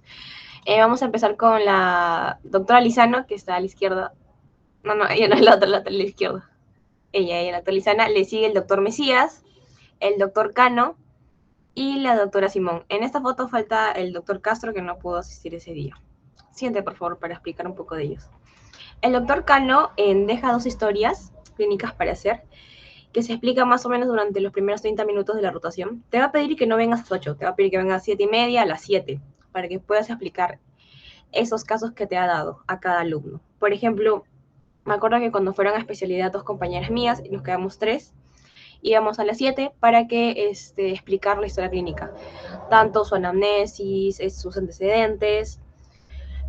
Vamos a empezar con la doctora Lizano, que está a la izquierda. No, ella no es la otra, a la izquierda. Ella, la doctora Lizana. Le sigue el doctor Mesías, el doctor Cano y la doctora Simón. En esta foto falta el doctor Castro, que no pudo asistir ese día. Siguiente, por favor, para explicar un poco de ellos. El doctor Cano deja 2 historias clínicas para hacer, que se explica más o menos durante los primeros 30 minutos de la rotación. Te va a pedir que no vengas a las 8, te va a pedir que vengas a 7:30, a las 7, para que puedas explicar esos casos que te ha dado a cada alumno. Por ejemplo, me acuerdo que cuando fueron a especialidad 2 compañeras mías, y nos quedamos 3, íbamos a las 7 para que explicar la historia clínica, tanto su anamnesis, sus antecedentes,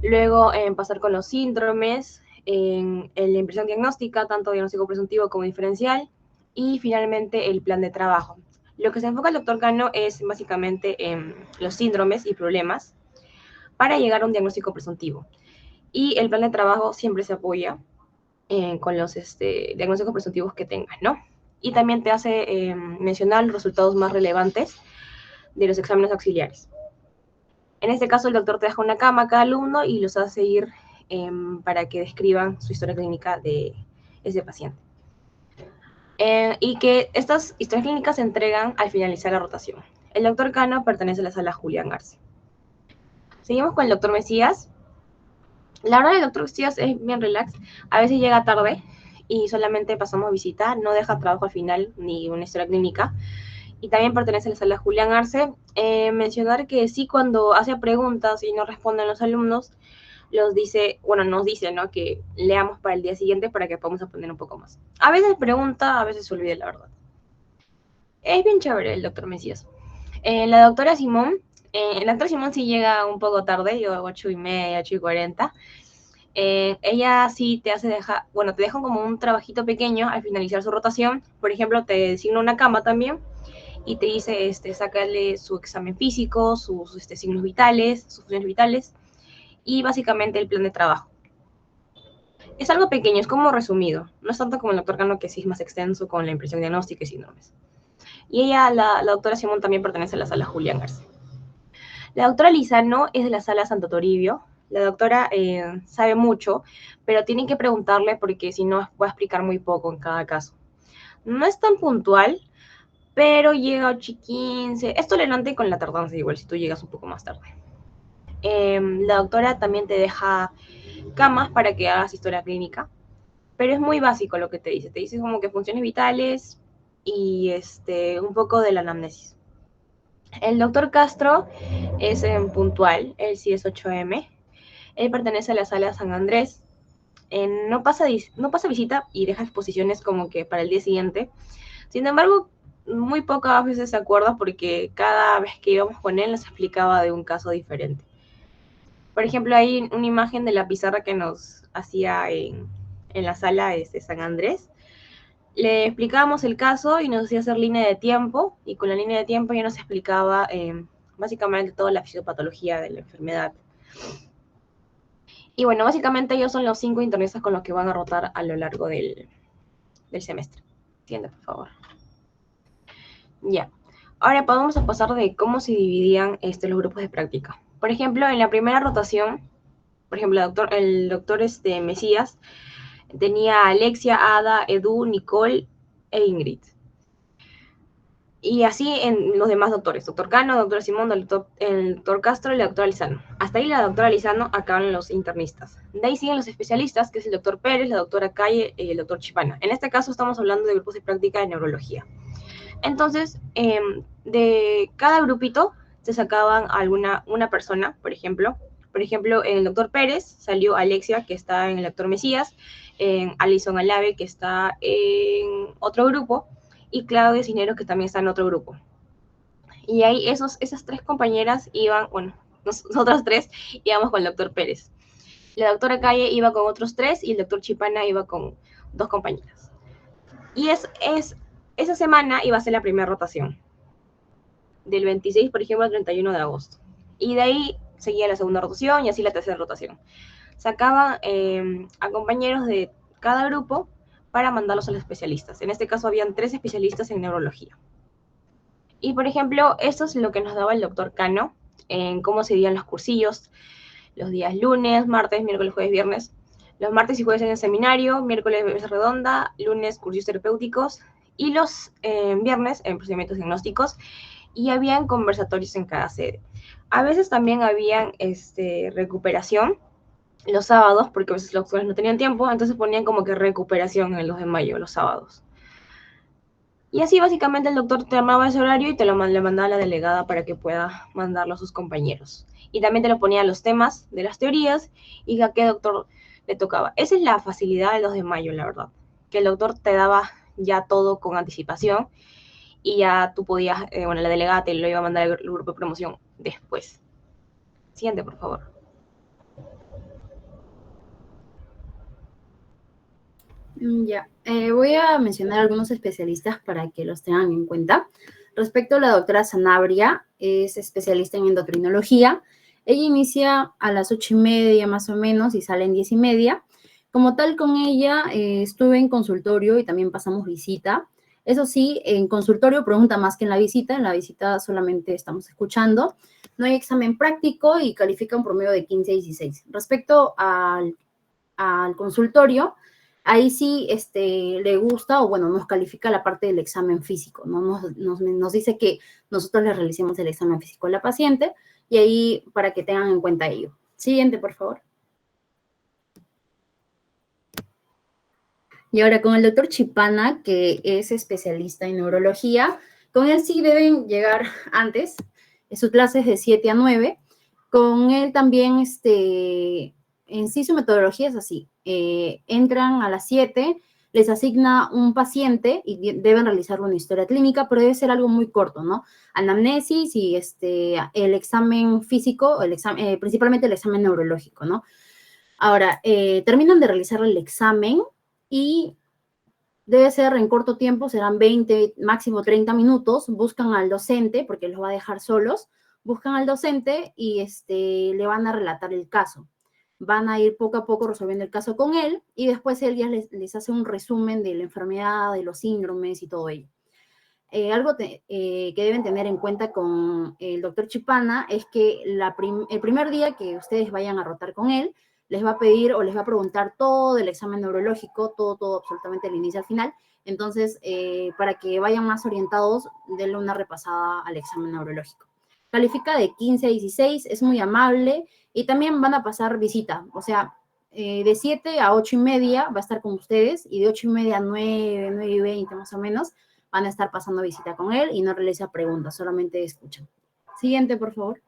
luego pasar con los síndromes, en la impresión diagnóstica, tanto diagnóstico presuntivo como diferencial, y finalmente el plan de trabajo. Lo que se enfoca el doctor Cano es básicamente en los síndromes y problemas para llegar a un diagnóstico presuntivo. Y el plan de trabajo siempre se apoya con los diagnósticos presuntivos que tengas, ¿no? Y también te hace mencionar los resultados más relevantes de los exámenes auxiliares. En este caso, el doctor te deja una cama a cada alumno y los hace ir para que describan su historia clínica de ese paciente. Y que estas historias clínicas se entregan al finalizar la rotación. El doctor Cano pertenece a la sala Julián Arce. Seguimos con el doctor Mesías. La verdad, el doctor Mesías es bien relax. A veces llega tarde y solamente pasamos visita, no deja trabajo al final ni una historia clínica. Y también pertenece a la sala Julián Arce. Mencionar que sí, cuando hace preguntas y no responden los alumnos, nos dice, ¿no?, que leamos para el día siguiente para que podamos aprender un poco más. A veces pregunta, a veces se olvida, la verdad. Es bien chévere el doctor Mesías. La doctora Simón sí llega un poco tarde, yo 8:30, 8:40. Ella sí te te deja como un trabajito pequeño al finalizar su rotación. Por ejemplo, te designa una cama también y te dice, sácale su examen físico, sus signos vitales, sus funciones vitales, y básicamente el plan de trabajo. Es algo pequeño, es como resumido. No es tanto como el doctor Cano, que sí es más extenso con la impresión diagnóstica y síndromes. Y ella, la doctora Simón, también pertenece a la sala Julián Arce. La doctora Lizano es de la sala Santo Toribio. La doctora sabe mucho, pero tienen que preguntarle porque si no va a explicar muy poco en cada caso. No es tan puntual, pero llega a 8:15. Es tolerante con la tardanza igual, si tú llegas un poco más tarde. La doctora también te deja camas para que hagas historia clínica, pero es muy básico lo que te dice. Te dice como que funciones vitales y un poco de la anamnesis. El doctor Castro es puntual, él sí es 8M. Él pertenece a la sala San Andrés. No pasa visita y deja exposiciones como que para el día siguiente. Sin embargo, muy pocas veces se acuerda porque cada vez que íbamos con él nos explicaba de un caso diferente. Por ejemplo, hay una imagen de la pizarra que nos hacía en la sala San Andrés. Le explicábamos el caso y nos hacía hacer línea de tiempo, y con la línea de tiempo ya nos explicaba básicamente toda la fisiopatología de la enfermedad. Y bueno, básicamente ellos son los 5 internistas con los que van a rotar a lo largo del semestre. Entiende, por favor. Ya. Ahora vamos a pasar de cómo se dividían los grupos de práctica. Por ejemplo, en la primera rotación, por ejemplo, el doctor Mesías tenía a Alexia, Ada, Edu, Nicole e Ingrid. Y así en los demás doctores: doctor Cano, doctora Simón, el doctor Castro y la doctora Lizano. Hasta ahí la doctora Lizano acaban los internistas. De ahí siguen los especialistas, que es el doctor Pérez, la doctora Calle y el doctor Chipana. En este caso estamos hablando de grupos de práctica de neurología. Entonces, de cada grupito se sacaban una persona, por ejemplo. Por ejemplo, en el doctor Pérez salió Alexia, que está en el doctor Mesías, en Alison Alave, que está en otro grupo, y Claudia Cisneros, que también está en otro grupo. Y ahí esas 3 compañeras iban, nosotras 3 íbamos con el doctor Pérez. La doctora Calle iba con otros 3 y el doctor Chipana iba con 2 compañeras. Y esa semana iba a ser la primera rotación. del 26, por ejemplo, al 31 de agosto. Y de ahí seguía la segunda rotación y así la tercera rotación. Sacaban a compañeros de cada grupo para mandarlos a los especialistas. En este caso habían 3 especialistas en neurología. Y, por ejemplo, esto es lo que nos daba el doctor Cano, en cómo se dividían los cursillos, los días lunes, martes, miércoles, jueves, viernes. Los martes y jueves en el seminario, miércoles mesa redonda, lunes cursos terapéuticos y los viernes en procedimientos diagnósticos, y habían conversatorios en cada sede. A veces también habían recuperación los sábados, porque a veces los doctores no tenían tiempo, entonces ponían como que recuperación en el 2 de mayo, los sábados. Y así básicamente el doctor te armaba ese horario y le mandaba a la delegada para que pueda mandarlo a sus compañeros. Y también te lo ponía los temas de las teorías y a qué doctor le tocaba. Esa es la facilidad del 2 de mayo, la verdad. Que el doctor te daba ya todo con anticipación y ya tú podías, la delegada te lo iba a mandar al grupo de promoción después. Siguiente, por favor. Ya, voy a mencionar algunos especialistas para que los tengan en cuenta. Respecto a la doctora Sanabria, es especialista en endocrinología. Ella inicia a las 8:30 más o menos y sale en 10:30. Como tal, con ella estuve en consultorio y también pasamos visita. Eso sí, en consultorio pregunta más que en la visita solamente estamos escuchando. No hay examen práctico y califica un promedio de 15-16. Respecto al consultorio, ahí sí le gusta, o bueno, nos califica la parte del examen físico, ¿no? Nos dice que nosotros le realicemos el examen físico a la paciente, y ahí para que tengan en cuenta ello. Siguiente, por favor. Y ahora con el doctor Chipana, que es especialista en neurología, con él sí deben llegar antes, su clase es de 7 a 9. Con él también, en sí su metodología es así. Entran a las 7, les asigna un paciente y deben realizar una historia clínica, pero debe ser algo muy corto, ¿no? Anamnesis y el examen físico, principalmente el examen neurológico, ¿no? Ahora, terminan de realizar el examen y debe ser en corto tiempo, serán 20, máximo 30 minutos, buscan al docente, porque los va a dejar solos, buscan al docente y le van a relatar el caso. Van a ir poco a poco resolviendo el caso con él y después él ya les hace un resumen de la enfermedad, de los síndromes y todo ello. Algo que deben tener en cuenta con el doctor Chipana es que el primer día que ustedes vayan a rotar con él, les va a pedir o les va a preguntar todo el examen neurológico, todo absolutamente del inicio al final. Entonces, para que vayan más orientados, denle una repasada al examen neurológico. Califica de 15 a 16, es muy amable y también van a pasar visita. O sea, de 7 a 8:30 va a estar con ustedes y de 8:30 a 9:20 más o menos van a estar pasando visita con él y no realiza preguntas, solamente escuchan. Siguiente, por favor.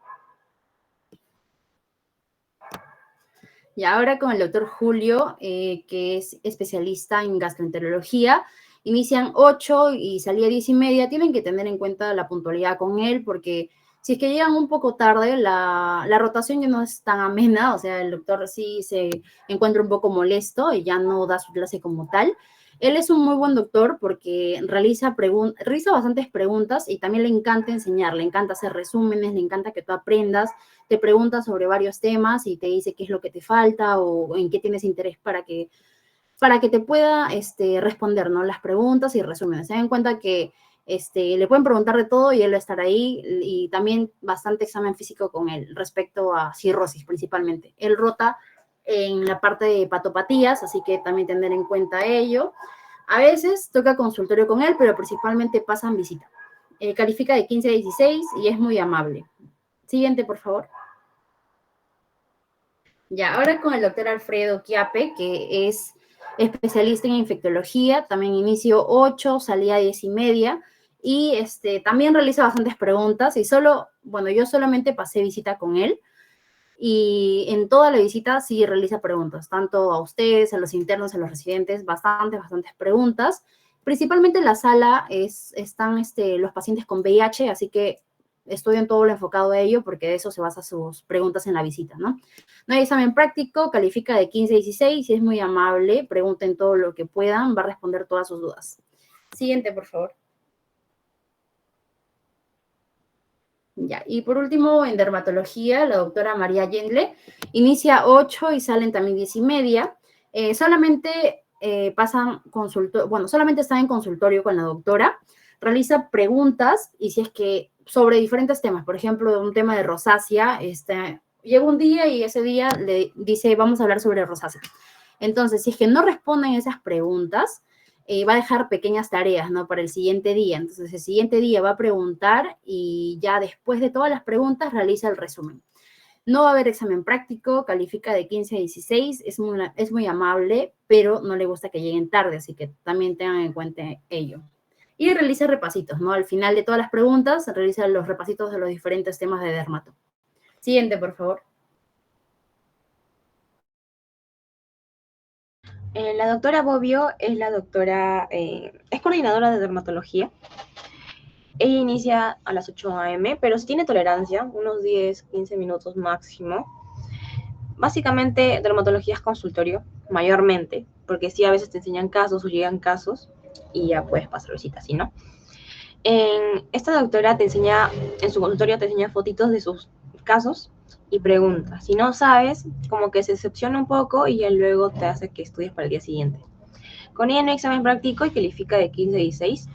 Y ahora con el doctor Julio, que es especialista en gastroenterología, inician 8 y salía 10:30. Tienen que tener en cuenta la puntualidad con él, porque si es que llegan un poco tarde, la rotación ya no es tan amena, o sea, el doctor sí se encuentra un poco molesto y ya no da su clase como tal. Él es un muy buen doctor porque realiza bastantes preguntas y también le encanta enseñar, le encanta hacer resúmenes, le encanta que tú aprendas, te pregunta sobre varios temas y te dice qué es lo que te falta o en qué tienes interés para que te pueda responder, ¿no? Las preguntas y resúmenes. Se den cuenta que le pueden preguntar de todo y él va a estar ahí, y también bastante examen físico con él respecto a cirrosis principalmente. Él rota en la parte de hepatopatías, así que también tener en cuenta ello. A veces toca consultorio con él, pero principalmente pasan visita. Califica de 15 a 16 y es muy amable. Siguiente, por favor. Ya, ahora con el doctor Alfredo Quiape, que es especialista en infectología, también inicio 8, salía 10:30, y también realiza bastantes preguntas, y yo solamente pasé visita con él, y en toda la visita sí realiza preguntas, tanto a ustedes, a los internos, a los residentes, bastantes preguntas. Principalmente en la sala están los pacientes con VIH, así que estudian todo lo enfocado a ello, porque de eso se basa sus preguntas en la visita, ¿no? No hay examen práctico, califica de 15 a 16, y es muy amable, pregunten todo lo que puedan, va a responder todas sus dudas. Siguiente, por favor. Ya, y por último, en dermatología, la doctora María Yendle inicia 8 y salen también 10:30. Solamente solamente está en consultorio con la doctora, realiza preguntas y si es que sobre diferentes temas, por ejemplo, un tema de rosácea, llega un día y ese día le dice, vamos a hablar sobre rosácea. Entonces, si es que no responden esas preguntas, va a dejar pequeñas tareas, ¿no? Para el siguiente día. Entonces, el siguiente día va a preguntar y ya después de todas las preguntas realiza el resumen. No va a haber examen práctico, califica de 15 a 16, es muy amable, pero no le gusta que lleguen tarde, así que también tengan en cuenta ello. Y realiza repasitos, ¿no? Al final de todas las preguntas, realiza los repasitos de los diferentes temas de dermato. Siguiente, por favor. La doctora Bobbio es es coordinadora de dermatología. Ella inicia a las 8 a.m., pero si tiene tolerancia, unos 10, 15 minutos máximo. Básicamente, dermatología es consultorio, mayormente, porque sí, a veces te enseñan casos o llegan casos y ya puedes pasar visitas, ¿sí, no? Esta doctora en su consultorio te enseña fotitos de sus casos y pregunta. Si no sabes, como que se decepciona un poco y ya luego te hace que estudies para el día siguiente. Con ella no hay examen práctico y califica de 15 a 16.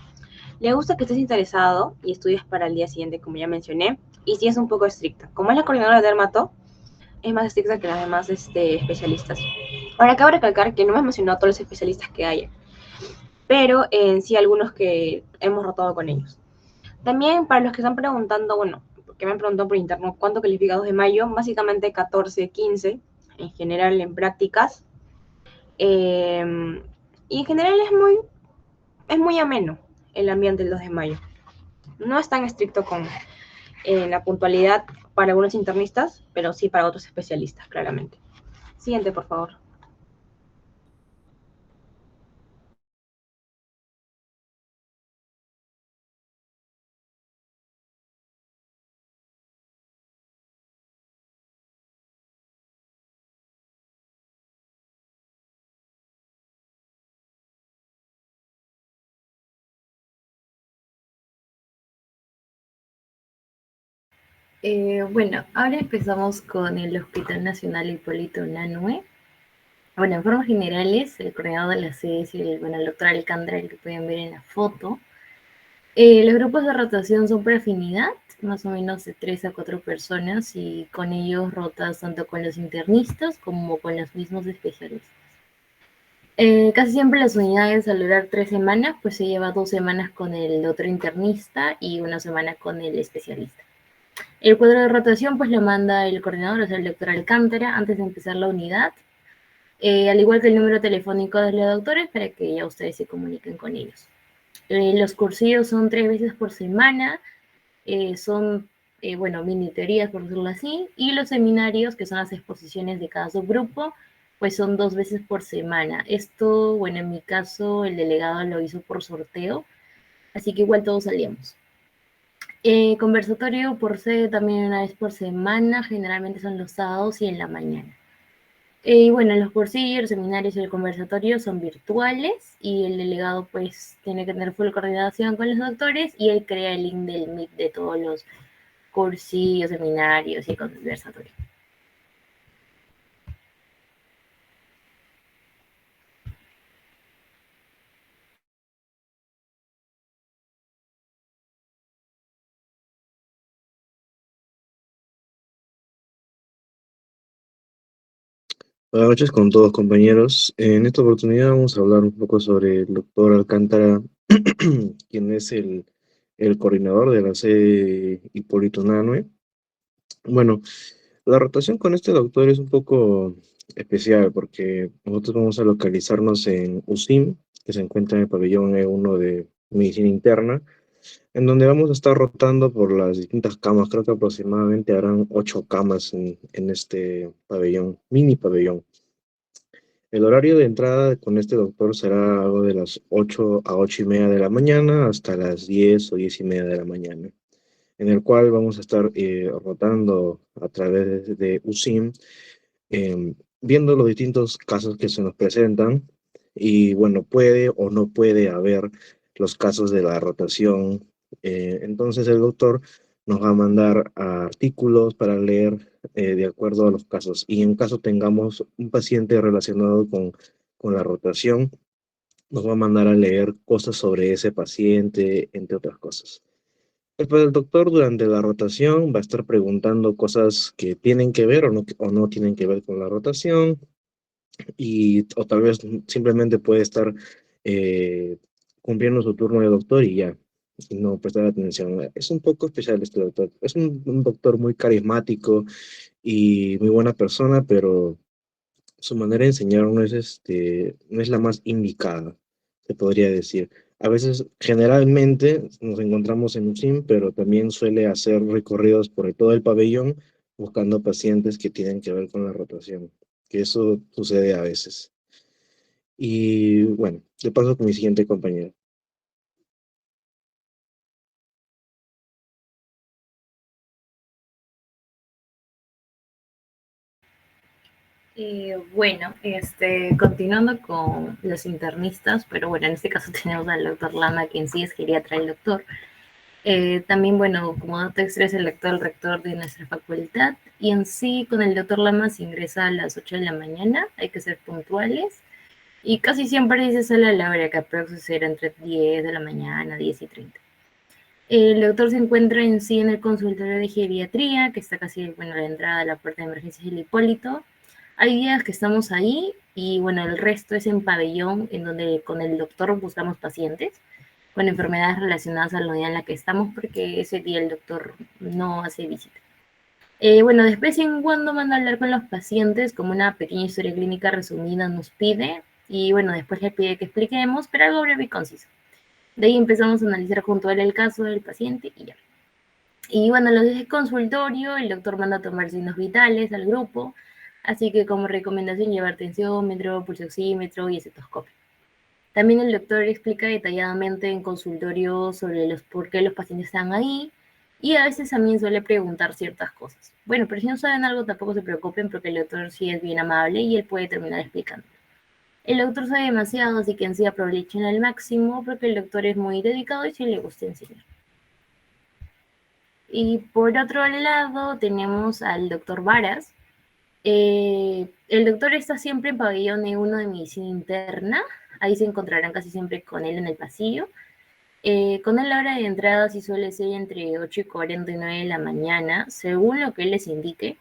Le gusta que estés interesado y estudies para el día siguiente, como ya mencioné. Y sí es un poco estricta. Como es la coordinadora de dermato, es más estricta que las demás especialistas. Ahora, cabe recalcar que no me has mencionado a todos los especialistas que hay, pero en sí algunos que hemos rotado con ellos. También para los que están preguntando, bueno, que me han preguntado por interno cuánto califica 2 de mayo, básicamente 14, 15 en general en prácticas. Y en general es muy ameno el ambiente del 2 de mayo. No es tan estricto con la puntualidad para algunos internistas, pero sí para otros especialistas, claramente. Siguiente, por favor. Bueno, ahora empezamos con el Hospital Nacional Hipólito Unanue. Bueno, en formas generales, el coordinador de la sede es el doctor Alcántara, el que pueden ver en la foto. Los grupos de rotación son por afinidad, más o menos de 3 a 4 personas, y con ellos rotas tanto con los internistas como con los mismos especialistas. Casi siempre las unidades al durar 3 semanas, pues se lleva 2 semanas con el otro internista y 1 semana con el especialista. El cuadro de rotación pues lo manda el coordinador, o sea, el doctor Alcántara, antes de empezar la unidad, al igual que el número telefónico de los doctores para que ya ustedes se comuniquen con ellos. Los cursillos son 3 veces por semana, son, mini teorías, por decirlo así, y los seminarios, que son las exposiciones de cada subgrupo, pues son 2 veces por semana. Esto, bueno, en mi caso, el delegado lo hizo por sorteo, así que igual todos salíamos. Conversatorio por sede también 1 vez por semana, generalmente son los sábados y en la mañana. Bueno, los cursillos, los seminarios y el conversatorio son virtuales y el delegado pues tiene que tener full coordinación con los doctores y él crea el link del Meet de todos los cursillos, seminarios y conversatorios. Buenas noches con todos, compañeros. En esta oportunidad vamos a hablar un poco sobre el doctor Alcántara, quien es el coordinador de la sede Hipólito Unanue. Bueno, la rotación con este doctor es un poco especial porque nosotros vamos a localizarnos en USIM, que se encuentra en el pabellón E1 de Medicina Interna, en donde vamos a estar rotando por las distintas camas. Creo que aproximadamente harán 8 camas en este pabellón, mini pabellón. El horario de entrada con este doctor será algo de las 8 a 8:30 de la mañana hasta las 10 o 10:30 de la mañana, en el cual vamos a estar rotando a través de USIM, viendo los distintos casos que se nos presentan y bueno, puede o no puede haber los casos de la rotación. Entonces el doctor nos va a mandar artículos para leer de acuerdo a los casos. Y en caso tengamos un paciente relacionado con la rotación, nos va a mandar a leer cosas sobre ese paciente, entre otras cosas. Después el doctor durante la rotación va a estar preguntando cosas que tienen que ver o no tienen que ver con la rotación, o tal vez simplemente puede estar eh, cumpliendo su turno de doctor y ya, y no prestar atención. Es un poco especial este doctor. Es un doctor muy carismático y muy buena persona, pero su manera de enseñar no es la más indicada, se podría decir. A veces, generalmente, nos encontramos en un USIM, pero también suele hacer recorridos por todo el pabellón buscando pacientes que tienen que ver con la rotación, que eso sucede a veces. Y bueno, de paso con mi siguiente compañero. Bueno, continuando con los internistas, pero bueno, en este caso tenemos al doctor Lama, que en sí es geriatra el doctor. También, bueno, como dato extra es el actual rector de nuestra facultad, y en sí con el doctor Lama se ingresa a las 8 de la mañana, hay que ser puntuales, y casi siempre se sale a la hora que aproximadamente será entre 10 de la mañana, 10:30. El doctor se encuentra en sí en el consultorio de geriatría, que está casi, bueno, a la entrada de la puerta de emergencias del Hipólito. Hay días que estamos ahí y, bueno, el resto es en pabellón, en donde con el doctor buscamos pacientes con enfermedades relacionadas a la unidad en la que estamos, porque ese día el doctor no hace visita. Bueno, de vez en cuando manda a hablar con los pacientes, como una pequeña historia clínica resumida nos pide, y bueno, después le pide que expliquemos, pero algo breve y conciso. De ahí empezamos a analizar junto a él el caso del paciente y ya. Y bueno, los días de consultorio, el doctor manda a tomar signos vitales al grupo, así que como recomendación llevar tensiómetro, pulsoxímetro y estetoscopio. También el doctor explica detalladamente en consultorio sobre por qué los pacientes están ahí, y a veces también suele preguntar ciertas cosas. Bueno, pero si no saben algo tampoco se preocupen, porque el doctor sí es bien amable y él puede terminar explicando. El doctor sabe demasiado, así que en sí aprovechen al máximo, porque el doctor es muy dedicado y sí le gusta enseñar. Y por otro lado tenemos al doctor Varas. El doctor está siempre en pabellón E1 de medicina interna. Ahí se encontrarán casi siempre con él en el pasillo. Con él la hora de entrada sí suele ser entre 8:40 y 9 de la mañana, según lo que él les indique,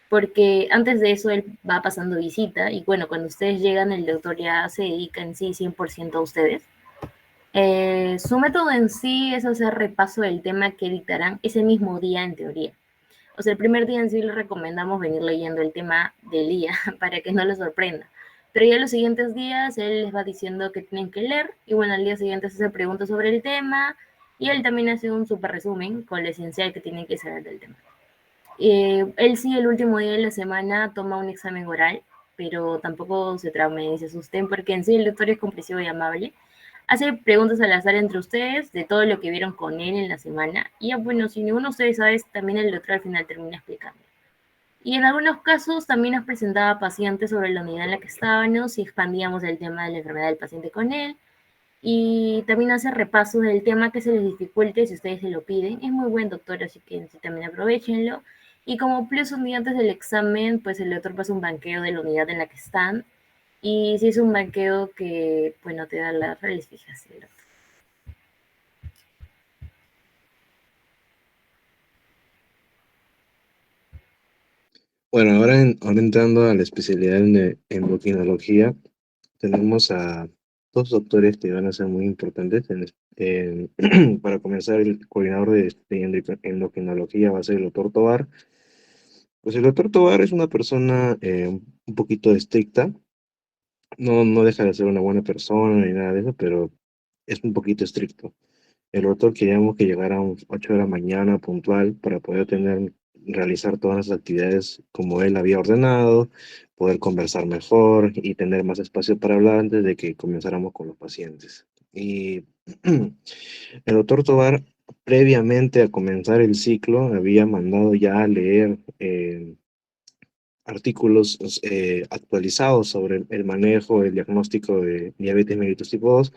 porque antes de eso él va pasando visita, y bueno, cuando ustedes llegan el doctor ya se dedica en sí 100% a ustedes. Su método en sí es hacer repaso del tema que dictarán ese mismo día en teoría. O sea, el primer día en sí les recomendamos venir leyendo el tema del día para que no les sorprenda. Pero ya los siguientes días él les va diciendo que tienen que leer, y bueno, al día siguiente se hace preguntas sobre el tema, y él también hace un súper resumen con lo esencial que tienen que saber del tema. Él sí, el último día de la semana toma un examen oral, pero tampoco se traumen y se asusten, porque en sí el doctor es comprensivo y amable. Hace preguntas al azar entre ustedes de todo lo que vieron con él en la semana, y ya bueno, si ninguno de ustedes sabe, también el doctor al final termina explicando. Y en algunos casos también nos presentaba pacientes sobre la unidad en la que estábamos y expandíamos el tema de la enfermedad del paciente con él. Y también hace repaso del tema que se les dificulte si ustedes se lo piden. Es muy buen doctor, así que sí, también aprovechenlo. Y como plus, un día antes del examen, pues el doctor pasa un banqueo de la unidad en la que están. Y si es un banqueo que, bueno, te da las reales fijas del doctor. Bueno, ahora entrando a la especialidad en endocrinología, tenemos a dos doctores que van a ser muy importantes. Para comenzar, el coordinador de endocrinología va a ser el doctor Tovar. Pues el doctor Tovar es una persona un poquito estricta. No deja de ser una buena persona ni nada de eso, pero es un poquito estricto. El doctor queríamos que llegara a 8 de la mañana puntual para poder realizar todas las actividades como él había ordenado, poder conversar mejor y tener más espacio para hablar antes de que comenzáramos con los pacientes. Y el doctor Tovar, previamente a comenzar el ciclo, había mandado ya a leer artículos actualizados sobre el manejo, el diagnóstico de diabetes mellitus tipo 2,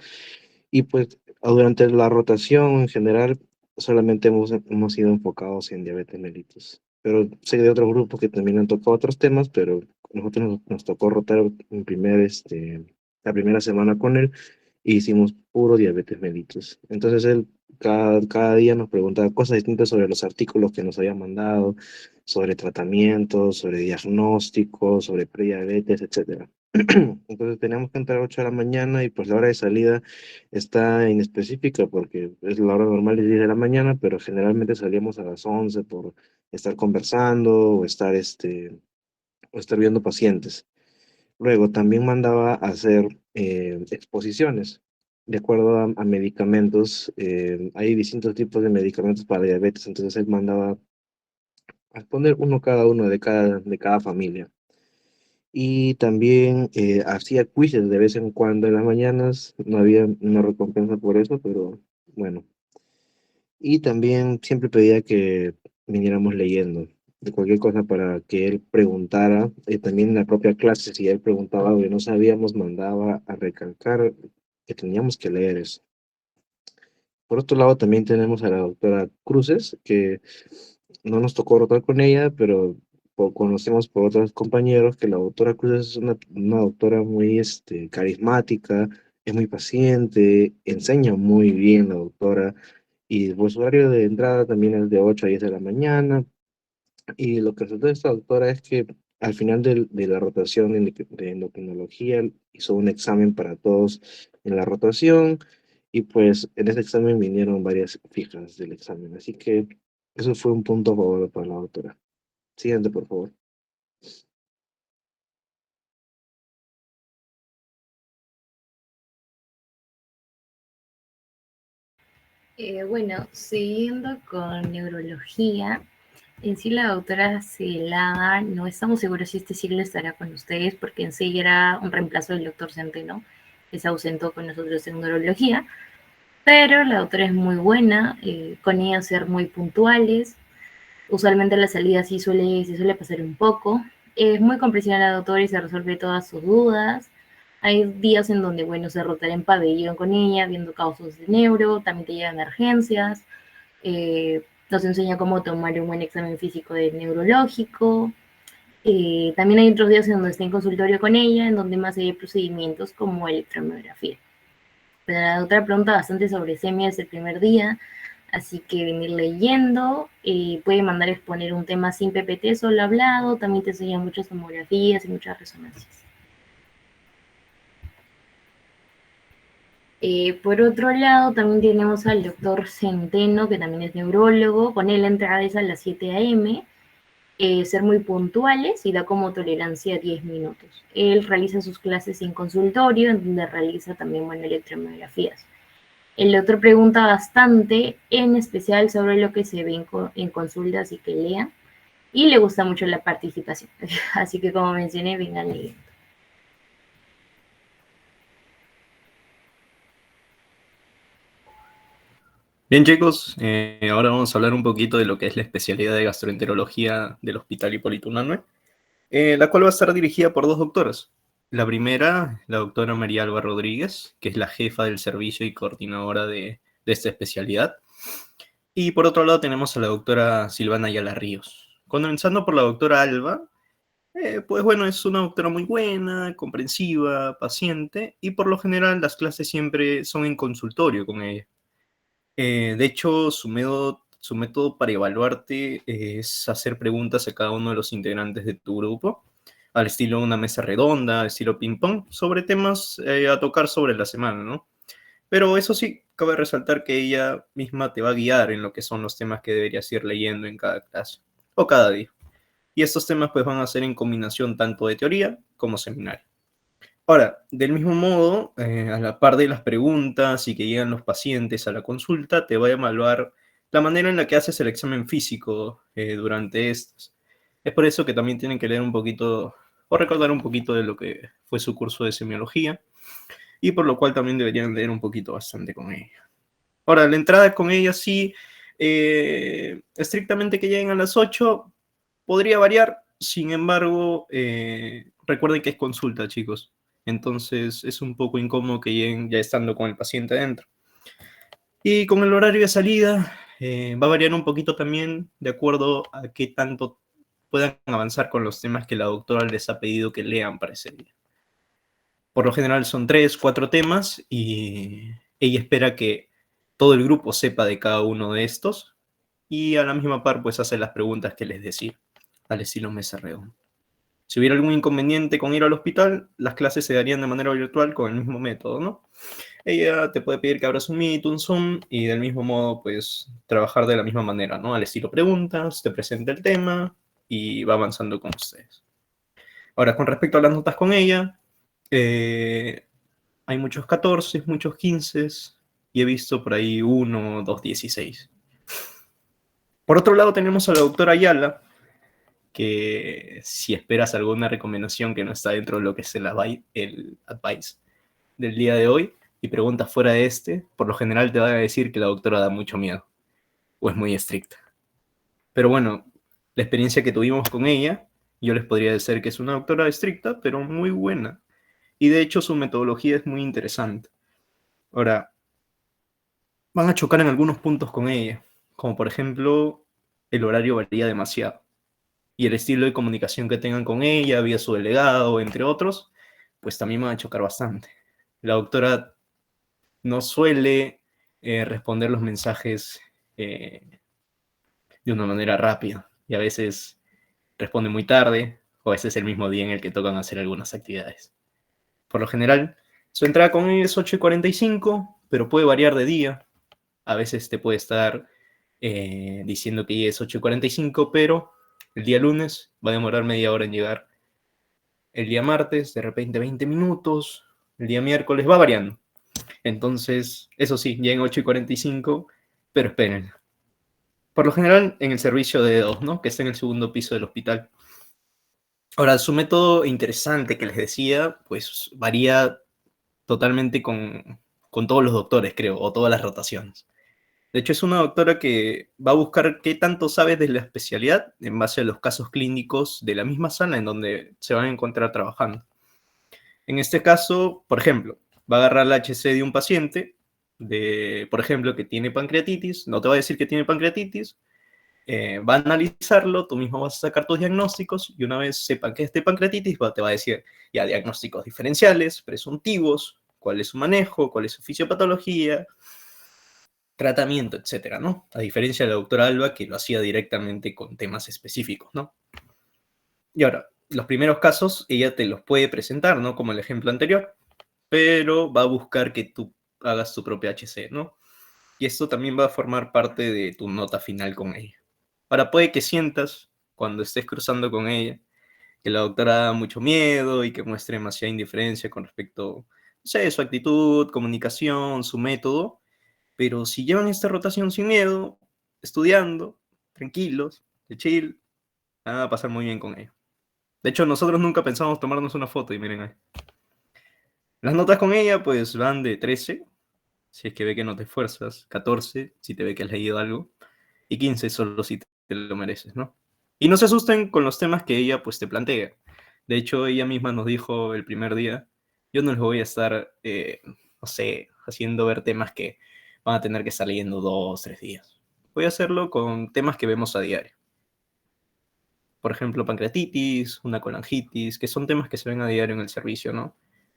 y pues durante la rotación en general solamente hemos sido enfocados en diabetes mellitus. Pero sé de otros grupos que también han tocado otros temas, pero nosotros nos tocó rotar la primera semana con él y hicimos puro diabetes mellitus. Entonces él cada día nos preguntaba cosas distintas sobre los artículos que nos habían mandado, sobre tratamientos, sobre diagnósticos, sobre prediabetes, etcétera. Entonces teníamos que entrar a 8 de la mañana y pues la hora de salida está inespecífica porque es la hora normal de 10 de la mañana, pero generalmente salíamos a las 11 por estar conversando o estar viendo pacientes. Luego también mandaba a hacer exposiciones de acuerdo a medicamentos. Hay distintos tipos de medicamentos para diabetes, entonces él mandaba a poner uno cada uno de cada familia. Y también hacía quizzes de vez en cuando en las mañanas, no había una recompensa por eso, pero bueno. Y también siempre pedía que viniéramos leyendo de cualquier cosa para que él preguntara. También en la propia clase, si él preguntaba algo que no sabíamos, mandaba a recalcar que teníamos que leer eso. Por otro lado, también tenemos a la doctora Cruces, que no nos tocó rotar con ella, pero conocemos por otros compañeros que la doctora Cruces es una doctora muy carismática, es muy paciente, enseña muy bien la doctora, y pues su horario de entrada también es de 8 a 10 de la mañana. Y lo que resultó de esta doctora es que al final de la rotación de endocrinología hizo un examen para todos en la rotación y pues en ese examen vinieron varias fijas del examen. Así que eso fue un punto a favor para la doctora. Siguiente, por favor. Bueno, siguiendo con neurología, en sí la doctora Celada, no estamos seguros si este siglo estará con ustedes, porque en sí era un reemplazo del doctor Centeno, que se ausentó con nosotros en neurología, pero la doctora es muy buena, con ella ser muy puntuales, usualmente la salida sí se suele pasar un poco, es muy comprensiva la doctora y se resuelve todas sus dudas. Hay días en donde, bueno, se rotará en pabellón con ella, viendo casos de neuro, también te llegan emergencias, nos enseña cómo tomar un buen examen físico de neurológico. También hay otros días en donde está en consultorio con ella, en donde más hay procedimientos como electromiografía. Pero la doctora pregunta bastante sobre semia desde el primer día, así que venir leyendo, puede mandar a exponer un tema sin PPT, solo hablado, también te enseña muchas tomografías y muchas resonancias. Por otro lado, también tenemos al doctor Centeno, que también es neurólogo, con él la entrada es a las 7 a.m., ser muy puntuales y da como tolerancia a 10 minutos. Él realiza sus clases en consultorio, en donde realiza también, bueno, electromiografías. El doctor pregunta bastante, en especial sobre lo que se ve en consultas y que lean, y le gusta mucho la participación. Así que, como mencioné, vengan leyendo. Bien, chicos, ahora vamos a hablar un poquito de lo que es la especialidad de gastroenterología del Hospital Hipólito Unanue, la cual va a estar dirigida por dos doctoras. La primera, la doctora María Alba Rodríguez, que es la jefa del servicio y coordinadora de esta especialidad. Y por otro lado tenemos a la doctora Silvana Ayala Ríos. Comenzando por la doctora Alba, pues bueno, es una doctora muy buena, comprensiva, paciente, y por lo general las clases siempre son en consultorio con ella. De hecho, su método para evaluarte es hacer preguntas a cada uno de los integrantes de tu grupo, al estilo una mesa redonda, estilo ping-pong, sobre temas a tocar sobre la semana, ¿no? Pero eso sí, cabe resaltar que ella misma te va a guiar en lo que son los temas que deberías ir leyendo en cada clase o cada día. Y estos temas pues van a ser en combinación tanto de teoría como seminario. Ahora, del mismo modo, a la par de las preguntas y que llegan los pacientes a la consulta, te va a evaluar la manera en la que haces el examen físico durante estos. Es por eso que también tienen que leer un poquito o recordar un poquito de lo que fue su curso de semiología y por lo cual también deberían leer un poquito bastante con ella. Ahora, la entrada con ella sí, estrictamente que lleguen a las 8, podría variar, sin embargo, recuerden que es consulta, chicos. Entonces es un poco incómodo que lleguen ya estando con el paciente adentro. Y con el horario de salida, Va a variar un poquito también de acuerdo a qué tanto puedan avanzar con los temas que la doctora les ha pedido que lean para ese día. Por lo general son 3, 4 temas y ella espera que todo el grupo sepa de cada uno de estos y a la misma par pues hace las preguntas que les decía, al estilo mesa redonda. Si hubiera algún inconveniente con ir al hospital, las clases se darían de manera virtual con el mismo método, ¿no? Ella te puede pedir que abras un Meet, un Zoom y del mismo modo pues trabajar de la misma manera, ¿no? Al estilo preguntas, te presenta el tema y va avanzando con ustedes. Ahora, con respecto a las notas con ella, hay muchos 14, muchos 15 y he visto por ahí 1, 2, 16. Por otro lado tenemos a la doctora Ayala, que si esperas alguna recomendación que no está dentro de lo que es el advice del día de hoy y preguntas fuera de este, por lo general te va a decir que la doctora da mucho miedo o es muy estricta. Pero bueno, la experiencia que tuvimos con ella, yo les podría decir que es una doctora estricta, pero muy buena. Y de hecho su metodología es muy interesante. Ahora, van a chocar en algunos puntos con ella, como por ejemplo, el horario varía demasiado. Y el estilo de comunicación que tengan con ella, vía su delegado, entre otros, pues también van a chocar bastante. La doctora no suele responder los mensajes de una manera rápida y a veces responde muy tarde o a veces el mismo día en el que tocan hacer algunas actividades. Por lo general, su entrada con ella es 8:45, pero puede variar de día. A veces te puede estar diciendo que ya es 8:45, pero el día lunes va a demorar media hora en llegar. El día martes, de repente 20 minutos. El día miércoles va variando. Entonces, eso sí, ya en 8:45, pero esperen. Por lo general, en el servicio de D2, ¿no? Que está en el segundo piso del hospital. Ahora, su método interesante que les decía, pues varía totalmente con todos los doctores, creo, o todas las rotaciones. De hecho, es una doctora que va a buscar qué tanto sabes de la especialidad en base a los casos clínicos de la misma sala en donde se van a encontrar trabajando. En este caso, por ejemplo, va a agarrar la HC de un paciente, por ejemplo, que tiene pancreatitis, no te va a decir que tiene pancreatitis, va a analizarlo, tú mismo vas a sacar tus diagnósticos y una vez sepan que es de pancreatitis, te va a decir ya diagnósticos diferenciales, presuntivos, cuál es su manejo, cuál es su fisiopatología, tratamiento, etcétera, ¿no? A diferencia de la doctora Alba, que lo hacía directamente con temas específicos, ¿no? Y ahora, los primeros casos ella te los puede presentar, ¿no? Como el ejemplo anterior, pero va a buscar que tú hagas tu propia HC, ¿no? Y esto también va a formar parte de tu nota final con ella. Ahora, puede que sientas, cuando estés cruzando con ella, que la doctora da mucho miedo y que muestre demasiada indiferencia con respecto, no sé, su actitud, comunicación, su método, pero si llevan esta rotación sin miedo, estudiando, tranquilos, de chill, va a pasar muy bien con ella. De hecho, nosotros nunca pensamos tomarnos una foto y miren ahí. Las notas con ella pues van de 13, si es que ve que no te esfuerzas, 14, si te ve que has leído algo, y 15 solo si te lo mereces, ¿no? Y no se asusten con los temas que ella pues te plantea. De hecho, ella misma nos dijo el primer día, yo no les voy a estar, no sé, haciendo ver temas que van a tener que estar leyendo 2, 3 días. Voy a hacerlo con temas que vemos a diario. Por ejemplo, pancreatitis, una colangitis, que son temas que se ven a diario en el servicio, ¿no?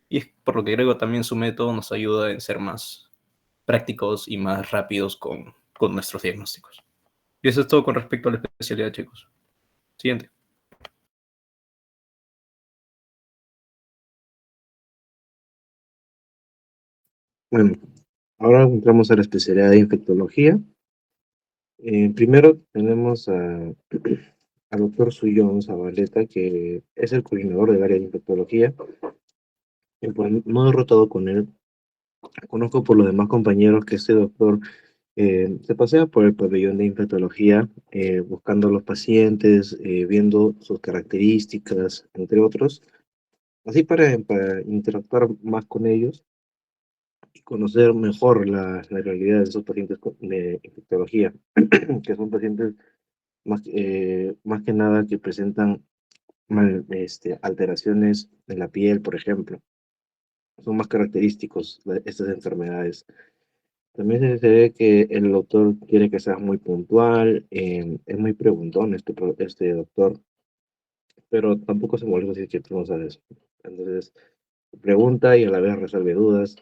Y es por lo que creo que también su método nos ayuda en ser más prácticos y más rápidos con nuestros diagnósticos. Y eso es todo con respecto a la especialidad, chicos. Siguiente. Bueno, ahora entramos a la especialidad de infectología. Primero tenemos al doctor Suyón Zabaleta, que es el coordinador del área de infectología. No he rotado con él. Conozco por los demás compañeros que este doctor se pasea por el pabellón de infectología, buscando a los pacientes, viendo sus características, entre otros, así para interactuar más con ellos y conocer mejor la realidad de esos pacientes de infectología, que son pacientes más que nada que presentan alteraciones en la piel, por ejemplo. Son más característicos de estas enfermedades. También se ve que el doctor quiere que seas muy puntual, es muy preguntón este doctor, pero tampoco se molesta si es que tú no sabes. Entonces, pregunta y a la vez resuelve dudas.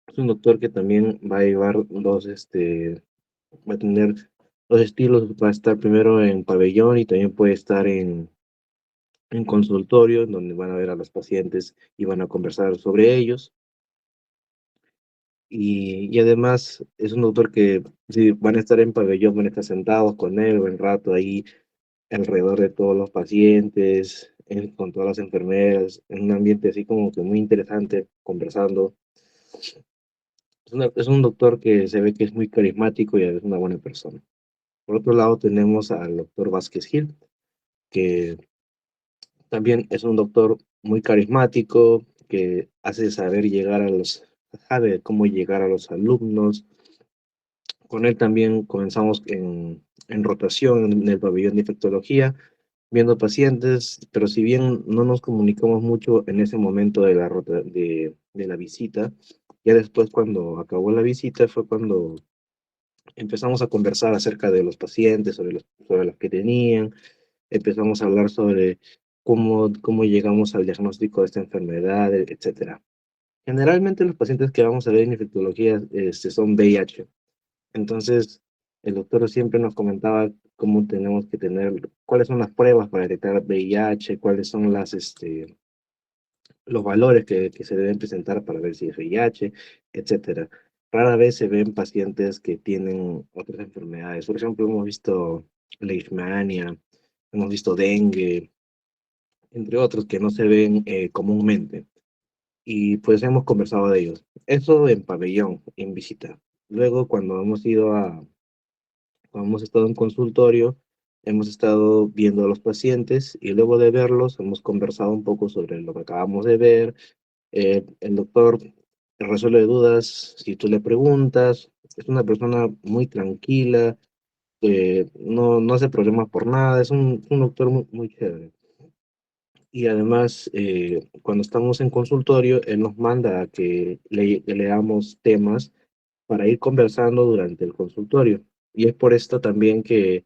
Es un doctor que también va a llevar va a tener dos estilos, va a estar primero en pabellón y también puede estar en consultorio, donde van a ver a los pacientes y van a conversar sobre ellos. Y además es un doctor que si van a estar en pabellón, van a estar sentados con él buen rato ahí alrededor de todos los pacientes, con todas las enfermeras, en un ambiente así como que muy interesante, conversando. Es un doctor que se ve que es muy carismático y es una buena persona. Por otro lado, tenemos al doctor Vázquez Gil, que también es un doctor muy carismático, que hace saber llegar sabe cómo llegar a los alumnos. Con él también comenzamos en rotación en el pabellón de infectología, viendo pacientes, pero si bien no nos comunicamos mucho en ese momento de de la visita, ya después cuando acabó la visita fue cuando empezamos a conversar acerca de los pacientes, sobre los que tenían, empezamos a hablar sobre cómo llegamos al diagnóstico de esta enfermedad, etcétera. Generalmente los pacientes que vamos a ver en infectología son VIH. Entonces, el doctor siempre nos comentaba cómo tenemos que cuáles son las pruebas para detectar VIH, cuáles son los valores que se deben presentar para ver si es VIH, etcétera. Rara vez se ven pacientes que tienen otras enfermedades. Por ejemplo, hemos visto leishmania, hemos visto dengue, entre otros que no se ven comúnmente. Y pues hemos conversado de ellos. Eso en pabellón, en visita. Luego, cuando hemos estado en consultorio, hemos estado viendo a los pacientes y luego de verlos hemos conversado un poco sobre lo que acabamos de ver. El doctor resuelve dudas si tú le preguntas. Es una persona muy tranquila, no hace problemas por nada. Es un doctor muy chévere. Y además, cuando estamos en consultorio, él nos manda a que que leamos temas para ir conversando durante el consultorio. Y es por esto también que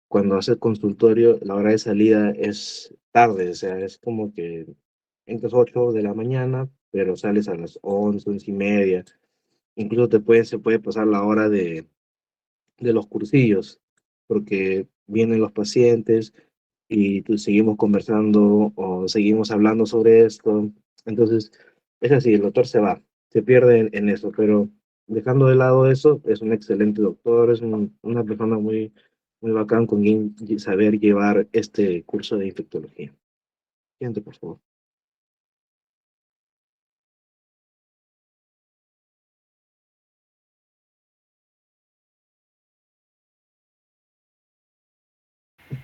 cuando hace el consultorio, la hora de salida es tarde, o sea, es como que entras 8 de la mañana, pero sales a las 11, 11:30. Incluso se puede pasar la hora de los cursillos, porque vienen los pacientes y pues, seguimos conversando o seguimos hablando sobre esto. Entonces, es así, el doctor se pierde en eso, pero dejando de lado eso, es un excelente doctor, es una persona muy bacán con quien saber llevar este curso de infectología. Siguiente, por favor.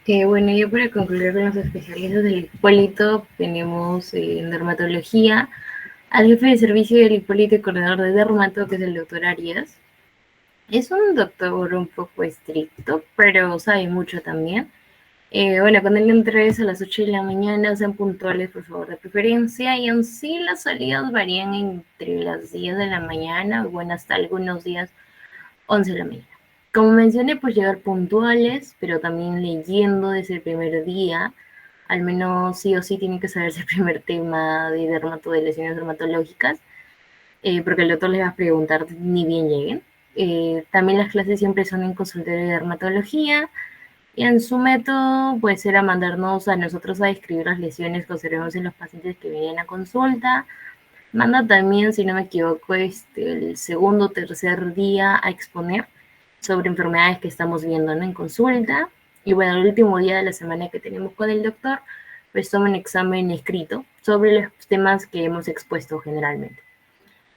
Bueno, yo para concluir con los especialistas del Hipólito, tenemos en dermatología al jefe de servicio del Hipólito y coordinador de dermato, que es el doctor Arias. Es un doctor un poco estricto, pero sabe mucho también. Bueno, con él entres a las 8 de la mañana, sean puntuales, por favor, de preferencia, y en sí las salidas varían entre las 10 de la mañana, bueno, hasta algunos días 11 de la mañana. Como mencioné, pues llegar puntuales, pero también leyendo desde el primer día, al menos sí o sí tienen que saberse el primer tema de lesiones dermatológicas, porque el doctor les va a preguntar ni bien lleguen. También las clases siempre son en consultorio de dermatología, y en su método, pues era mandarnos a nosotros a describir las lesiones que observamos en los pacientes que vienen a consulta. Manda también, si no me equivoco, el segundo o tercer día a exponer sobre enfermedades que estamos viendo, ¿no?, en consulta. Y bueno, el último día de la semana que tenemos con el doctor, pues toma un examen escrito sobre los temas que hemos expuesto generalmente.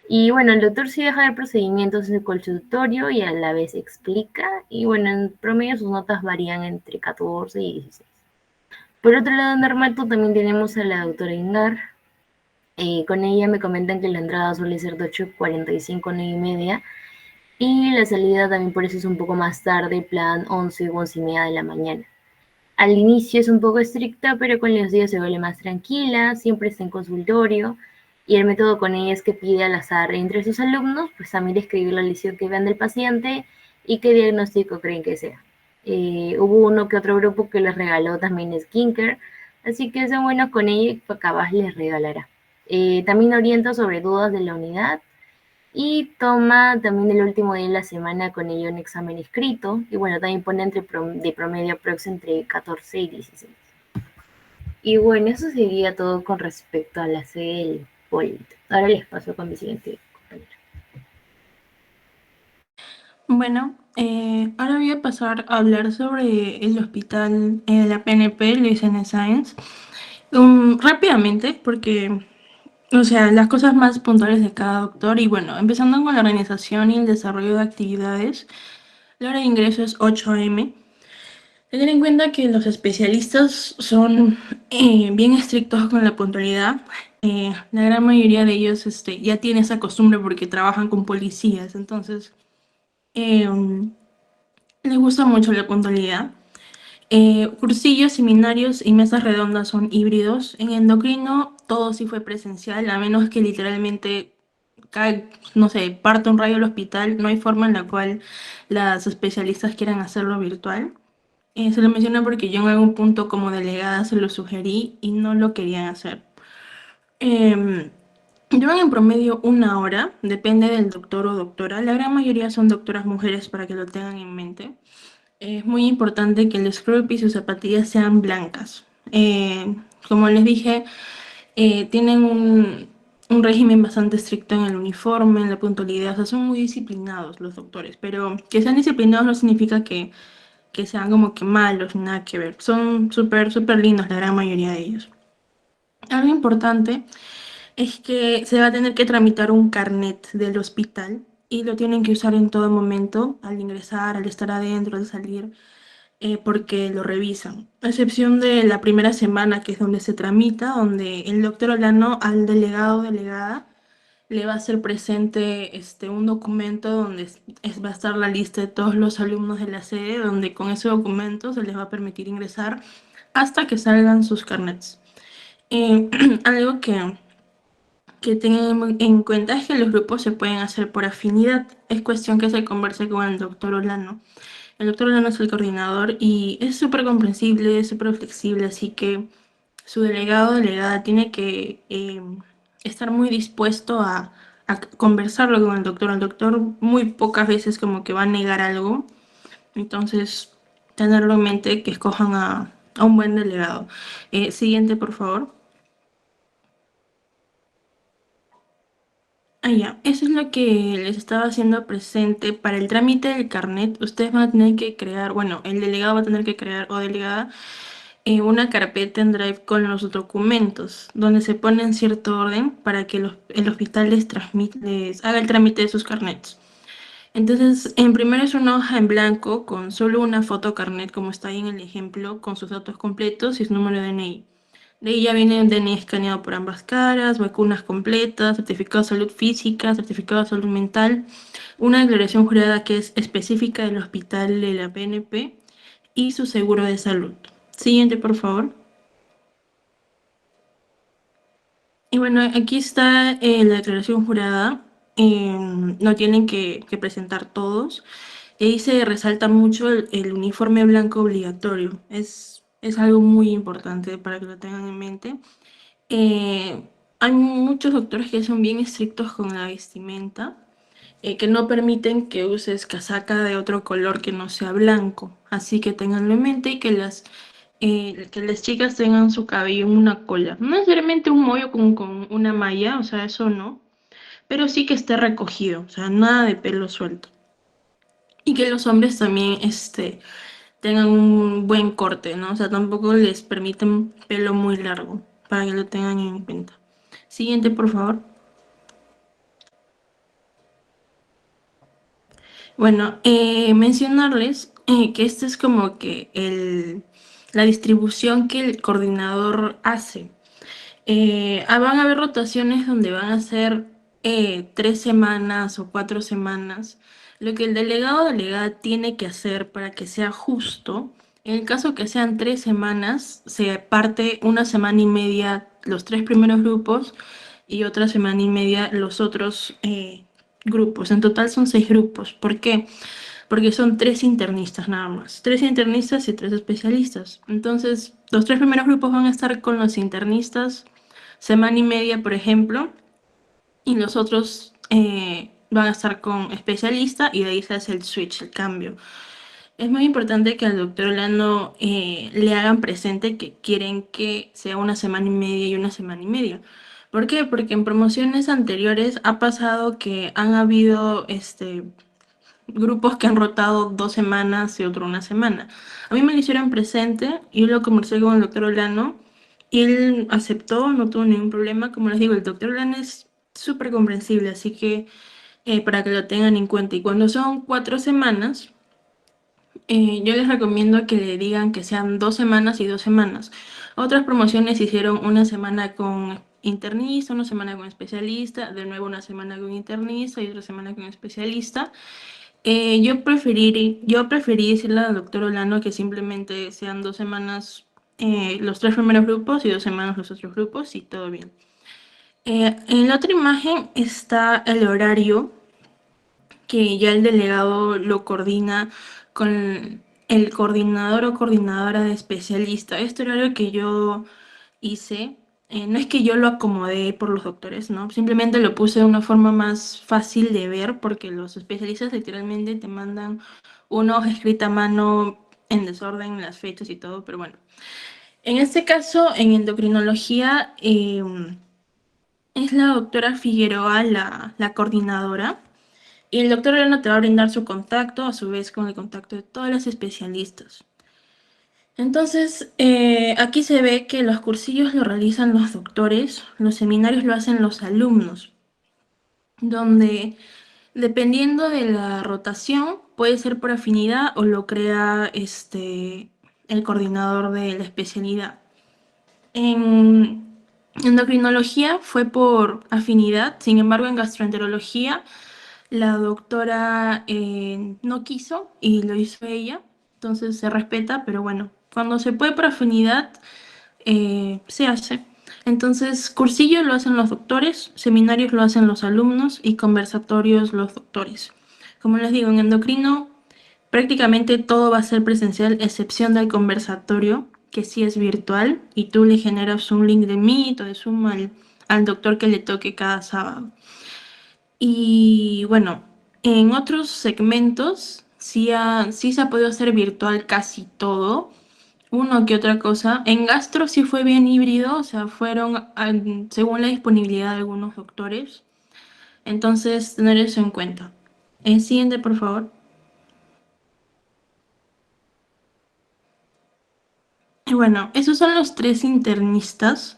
Y bueno, el doctor sí deja de procedimientos en el consultorio y a la vez explica. Y bueno, en promedio sus notas varían entre 14 y 16. Por otro lado, en dermato también tenemos a la doctora Inar. Con ella me comentan que la entrada suele ser de 8:45 a 9:30. Y la salida también por eso es un poco más tarde, plan 11 o 11:30 de la mañana. Al inicio es un poco estricta, pero con los días se vuelve más tranquila, siempre está en consultorio Y el método con ella es que pide al azar entre sus alumnos, pues también describir la lesión que vean del paciente y qué diagnóstico creen que sea. Hubo uno que otro grupo que les regaló también skincare, así que son buenos con ella y capaz les regalará. También orienta sobre dudas de la unidad y toma también el último día de la semana con ello un examen escrito. Y bueno, también pone de promedio aprox entre 14 y 16. Y bueno, eso sería todo con respecto a la sede del Polito. Ahora les paso con mi siguiente compañero. Bueno, ahora voy a pasar a hablar sobre el hospital de la PNP, Luis N. Sáenz. Rápidamente, porque, o sea, las cosas más puntuales de cada doctor. Y bueno, empezando con la organización y el desarrollo de actividades, la hora de ingreso es 8 a.m. Tener en cuenta que los especialistas son bien estrictos con la puntualidad. La gran mayoría de ellos ya tiene esa costumbre porque trabajan con policías, entonces les gusta mucho la puntualidad. Cursillos, seminarios y mesas redondas son híbridos. En endocrino todo sí fue presencial, a menos que literalmente no sé, parte un rayo al hospital, no hay forma en la cual las especialistas quieran hacerlo virtual. Se lo menciono porque yo en algún punto como delegada se lo sugerí y no lo querían hacer. Llevan en promedio 1 hora, depende del doctor o doctora. La gran mayoría son doctoras mujeres para que lo tengan en mente. Es muy importante que el scrub y sus zapatillas sean blancas. Como les dije, tienen un régimen bastante estricto en el uniforme, en la puntualidad. O sea, son muy disciplinados los doctores, pero que sean disciplinados no significa que sean como que malos, nada que ver. Son súper, súper lindos la gran mayoría de ellos. Algo importante es que se va a tener que tramitar un carnet del hospital y lo tienen que usar en todo momento, al ingresar, al estar adentro, al salir, porque lo revisan. A excepción de la primera semana, que es donde se tramita, donde el doctor Olano al delegado o delegada le va a hacer presente un documento donde va a estar la lista de todos los alumnos de la sede, donde con ese documento se les va a permitir ingresar hasta que salgan sus carnets. Algo que tengan en cuenta es que los grupos se pueden hacer por afinidad. Es cuestión que se converse con el doctor Olano. El doctor Olano es el coordinador y es súper comprensible, súper flexible, así que su delegado o delegada tiene que estar muy dispuesto a conversarlo con el doctor. El doctor muy pocas veces como que va a negar algo, entonces tenerlo en mente que escojan a un buen delegado. Siguiente, por favor. Ya, eso es lo que les estaba haciendo presente. Para el trámite del carnet, ustedes van a tener que crear, bueno, el delegado va a tener que crear o delegada una carpeta en Drive con los documentos, donde se pone en cierto orden para que el hospital les haga el trámite de sus carnets. Entonces, en primero es una hoja en blanco con solo una foto carnet, como está ahí en el ejemplo, con sus datos completos y su número de DNI. De ahí ya viene un DNI escaneado por ambas caras, vacunas completas, certificado de salud física, certificado de salud mental, una declaración jurada que es específica del hospital de la PNP y su seguro de salud. Siguiente, por favor. Y bueno, aquí está la declaración jurada. Lo tienen que presentar todos. Y ahí se resalta mucho el uniforme blanco obligatorio. Es algo muy importante para que lo tengan en mente. Hay muchos doctores que son bien estrictos con la vestimenta, que no permiten que uses casaca de otro color que no sea blanco. Así que tenganlo en mente y que las chicas tengan su cabello en una cola. No necesariamente un moño con una malla, o sea, eso no. Pero sí que esté recogido, o sea, nada de pelo suelto. Y que los hombres también tengan un buen corte, ¿no? O sea, tampoco les permiten pelo muy largo, para que lo tengan en cuenta. Siguiente, por favor. Bueno, mencionarles que esta es como que la distribución que el coordinador hace. Van a haber rotaciones donde van a ser 3 semanas o 4 semanas. Lo que el delegado o delegada tiene que hacer para que sea justo, en el caso que sean 3 semanas, se parte 1 semana y media los 3 primeros grupos y otra semana y media los otros grupos. En total son 6 grupos. ¿Por qué? Porque son 3 internistas nada más. 3 internistas y 3 especialistas. Entonces, los 3 primeros grupos van a estar con los internistas semana y media, por ejemplo, y los otros van a estar con especialista y de ahí se hace el switch, el cambio. Es muy importante que al doctor Olano le hagan presente que quieren que sea una semana y media y una semana y media. ¿Por qué? Porque en promociones anteriores ha pasado que han habido grupos que han rotado 2 semanas y otro una semana. A mí me lo hicieron presente, yo lo conversé con el doctor Olano y él aceptó, no tuvo ningún problema. Como les digo, el doctor Olano es súper comprensible, así que para que lo tengan en cuenta. Y cuando son 4 semanas, yo les recomiendo que le digan que sean 2 semanas y 2 semanas. Otras promociones hicieron una semana con internista, una semana con especialista, de nuevo una semana con internista y otra semana con especialista. Yo preferí decirle al doctor Olano que simplemente sean 2 semanas los 3 primeros grupos y 2 semanas los otros grupos y todo bien. En la otra imagen está el horario que ya el delegado lo coordina con el coordinador o coordinadora de especialista. Este horario que yo hice, no es que yo lo acomodé por los doctores, ¿no? Simplemente lo puse de una forma más fácil de ver porque los especialistas literalmente te mandan una hoja escrita a mano en desorden, las fechas y todo, pero bueno. En este caso, en endocrinología, es la doctora Figueroa la coordinadora. Y el doctor Elena te va a brindar su contacto, a su vez con el contacto de todas las especialistas. Entonces, aquí se ve que los cursillos lo realizan los doctores, los seminarios lo hacen los alumnos, donde dependiendo de la rotación, puede ser por afinidad o lo crea el coordinador de la especialidad. En endocrinología fue por afinidad, sin embargo en gastroenterología la doctora no quiso y lo hizo ella, entonces se respeta, pero bueno, cuando se puede por afinidad, se hace. Entonces, cursillos lo hacen los doctores, seminarios lo hacen los alumnos y conversatorios los doctores. Como les digo, en endocrino prácticamente todo va a ser presencial, excepción del conversatorio, que sí es virtual, y tú le generas un link de Meet o de Zoom al doctor que le toque cada sábado. Y bueno, en otros segmentos sí se ha podido hacer virtual casi todo, uno que otra cosa. En gastro sí fue bien híbrido, o sea, fueron según la disponibilidad de algunos doctores. Entonces, tener eso en cuenta. Siguiente, por favor. Y bueno, esos son los 3 internistas.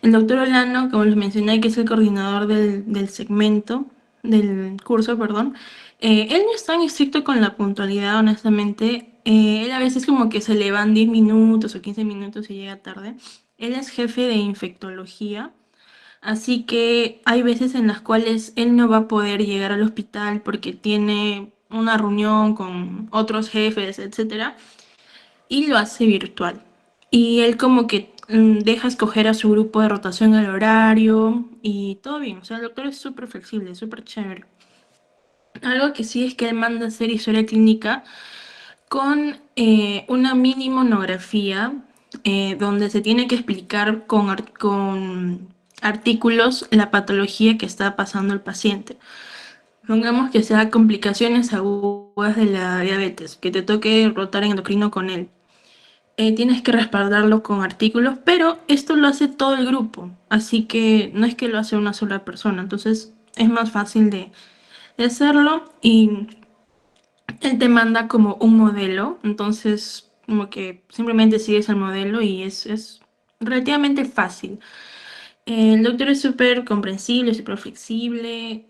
El doctor Olano, como les mencioné, que es el coordinador del segmento, del curso, perdón, él no es tan estricto con la puntualidad, honestamente. Él a veces como que se le van 10 minutos o 15 minutos y llega tarde. Él es jefe de infectología, así que hay veces en las cuales él no va a poder llegar al hospital porque tiene una reunión con otros jefes, etcétera, y lo hace virtual. Y él como que deja escoger a su grupo de rotación el horario y todo bien. O sea, el doctor es súper flexible, súper chévere. Algo que sí es que él manda hacer historia clínica con una mini monografía donde se tiene que explicar con artículos la patología que está pasando el paciente. Pongamos que sea complicaciones agudas de la diabetes, que te toque rotar en endocrino con él. Tienes que respaldarlo con artículos, pero esto lo hace todo el grupo, así que no es que lo hace una sola persona, entonces es más fácil de hacerlo y él te manda como un modelo, entonces como que simplemente sigues el modelo y es relativamente fácil. El doctor es súper comprensible, súper flexible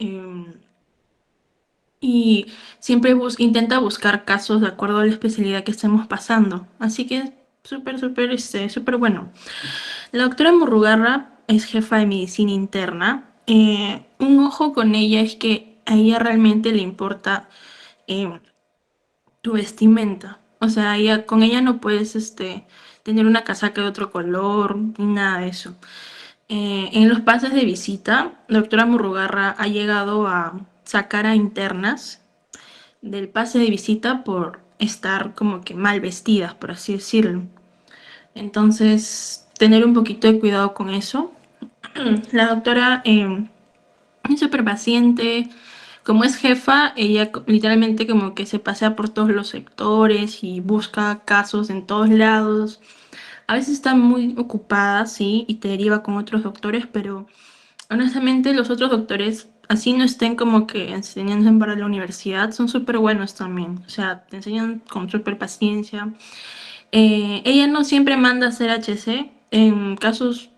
y siempre intenta buscar casos de acuerdo a la especialidad que estemos pasando, así que súper bueno. La doctora Murrugarra es jefa de medicina interna. Un ojo con ella es que a ella realmente le importa tu vestimenta. O sea, con ella no puedes tener una casaca de otro color ni nada de eso. En los pases de visita, la doctora Murrugarra ha llegado a sacar a internas del pase de visita por estar como que mal vestidas, por así decirlo. Entonces, tener un poquito de cuidado con eso. La doctora es súper paciente. Como es jefa, ella literalmente como que se pasea por todos los sectores y busca casos en todos lados. A veces está muy ocupada, sí, y te deriva con otros doctores, pero honestamente los otros doctores, así no estén como que enseñando para la universidad, son súper buenos también. O sea, te enseñan con súper paciencia. Ella no siempre manda a hacer HC, en casos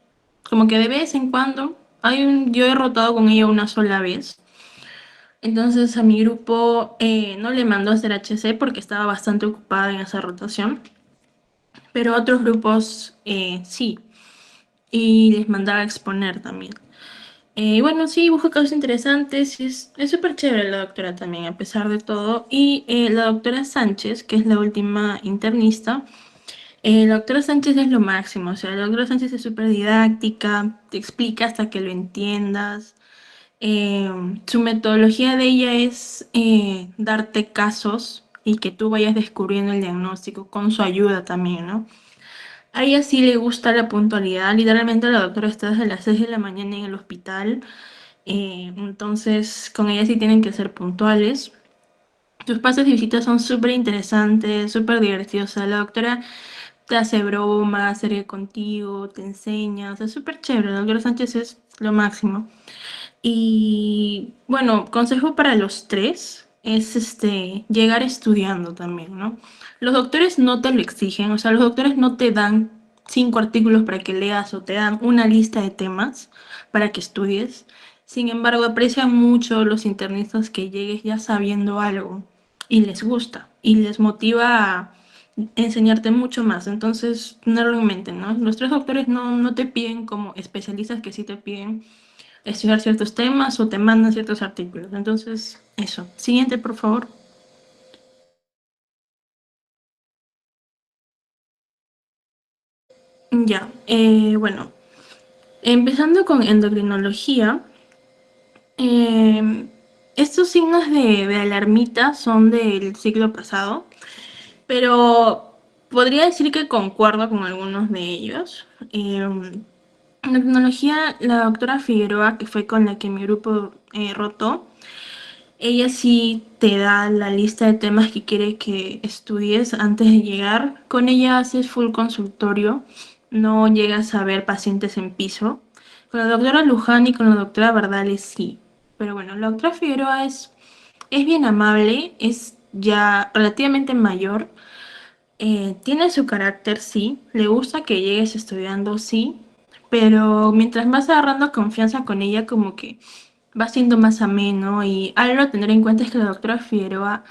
como que de vez en cuando. Yo he rotado con ella una sola vez. Entonces a mi grupo no le mandó a hacer HC porque estaba bastante ocupada en esa rotación. Pero a otros grupos sí. Y les mandaba a exponer también. Bueno, sí, busca casos interesantes. Es súper chévere la doctora también, a pesar de todo. Y la doctora Sánchez, que es la última internista, la doctora Sánchez es lo máximo. O sea, la doctora Sánchez es súper didáctica, te explica hasta que lo entiendas. Su metodología de ella es darte casos y que tú vayas descubriendo el diagnóstico con su ayuda también, ¿no? A ella sí le gusta la puntualidad. Literalmente la doctora está desde las 6 de la mañana en el hospital. Entonces con ella sí tienen que ser puntuales. Sus pases de visita son súper interesantes, súper divertidos. O sea, la doctora te hace bromas, se ríe contigo, te enseña. O sea, súper chévere. La doctora Sánchez es lo máximo. Y bueno, consejo para los tres es llegar estudiando también, ¿no? Los doctores no te lo exigen, o sea, los doctores no te dan 5 artículos para que leas o te dan una lista de temas para que estudies. Sin embargo, aprecian mucho los internistas que llegues ya sabiendo algo y les gusta y les motiva a enseñarte mucho más. Entonces, no lo inventen, ¿no? Los tres doctores no te piden como especialistas que sí te piden estudiar ciertos temas o te mandan ciertos artículos. Entonces, eso. Siguiente, por favor. Ya, bueno, empezando con endocrinología, estos signos de alarmita son del siglo pasado, pero podría decir que concuerdo con algunos de ellos. En endocrinología, la doctora Figueroa, que fue con la que mi grupo rotó, ella sí te da la lista de temas que quiere que estudies antes de llegar. Con ella haces full consultorio, no llegas a ver pacientes en piso. Con la doctora Luján y con la doctora Bardales sí. Pero bueno, la doctora Figueroa es bien amable, es ya relativamente mayor. Tiene su carácter, sí. Le gusta que llegues estudiando, sí. Pero mientras vas agarrando confianza con ella, como que va siendo más ameno. Y algo a tener en cuenta es que la doctora Figueroa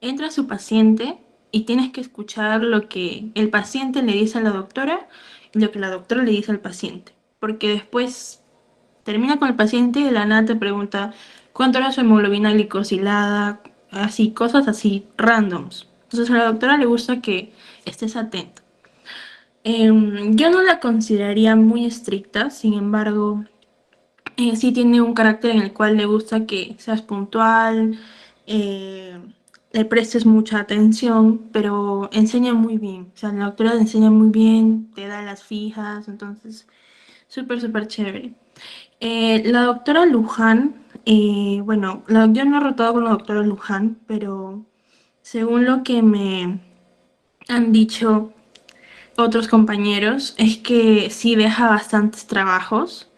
entra a su paciente y tienes que escuchar lo que el paciente le dice a la doctora y lo que la doctora le dice al paciente. Porque después termina con el paciente y de la nada te pregunta cuánto era su hemoglobina glicosilada, así, cosas así, randoms. Entonces a la doctora le gusta que estés atento. Yo no la consideraría muy estricta, sin embargo, sí tiene un carácter en el cual le gusta que seas puntual, eh, le prestes mucha atención, pero enseña muy bien. O sea, la doctora te enseña muy bien, te da las fijas, entonces súper, súper chévere. La doctora Luján, bueno, yo no he rotado con la doctora Luján, pero según lo que me han dicho otros compañeros, es que sí deja bastantes trabajos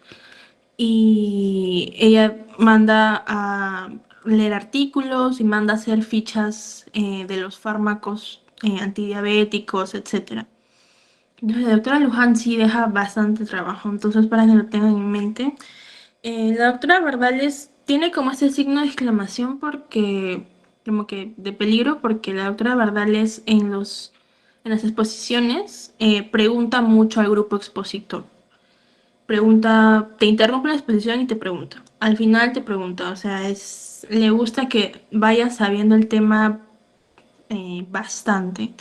y ella manda a leer artículos y manda a hacer fichas de los fármacos antidiabéticos, etcétera. Entonces, la doctora Luján sí deja bastante trabajo, entonces para que lo tengan en mente. La doctora Verdales tiene como ese signo de exclamación porque, como que de peligro, porque la doctora Verdales en las exposiciones pregunta mucho al grupo expositor. Pregunta, te interrumpe la exposición y te pregunta. Al final te pregunta, o sea, le gusta que vayas sabiendo el tema bastante.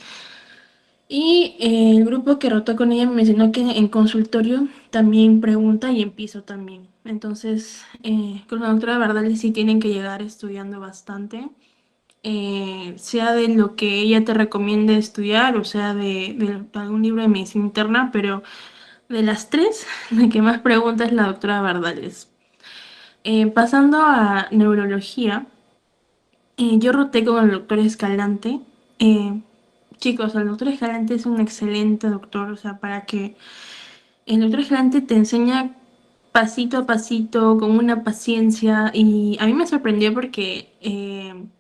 Y el grupo que rotó con ella me mencionó que en consultorio también pregunta y en piso también. Entonces, con la doctora Bardales sí tienen que llegar estudiando bastante, sea de lo que ella te recomiende estudiar o sea de algún libro de medicina interna, pero de las tres, la que más pregunta es la doctora Bardales. Pasando a neurología, yo roté con el doctor Escalante. Eh, Chicos, el doctor Escalante es un excelente doctor, o sea, para que el doctor Escalante te enseña pasito a pasito, con una paciencia, y a mí me sorprendió porque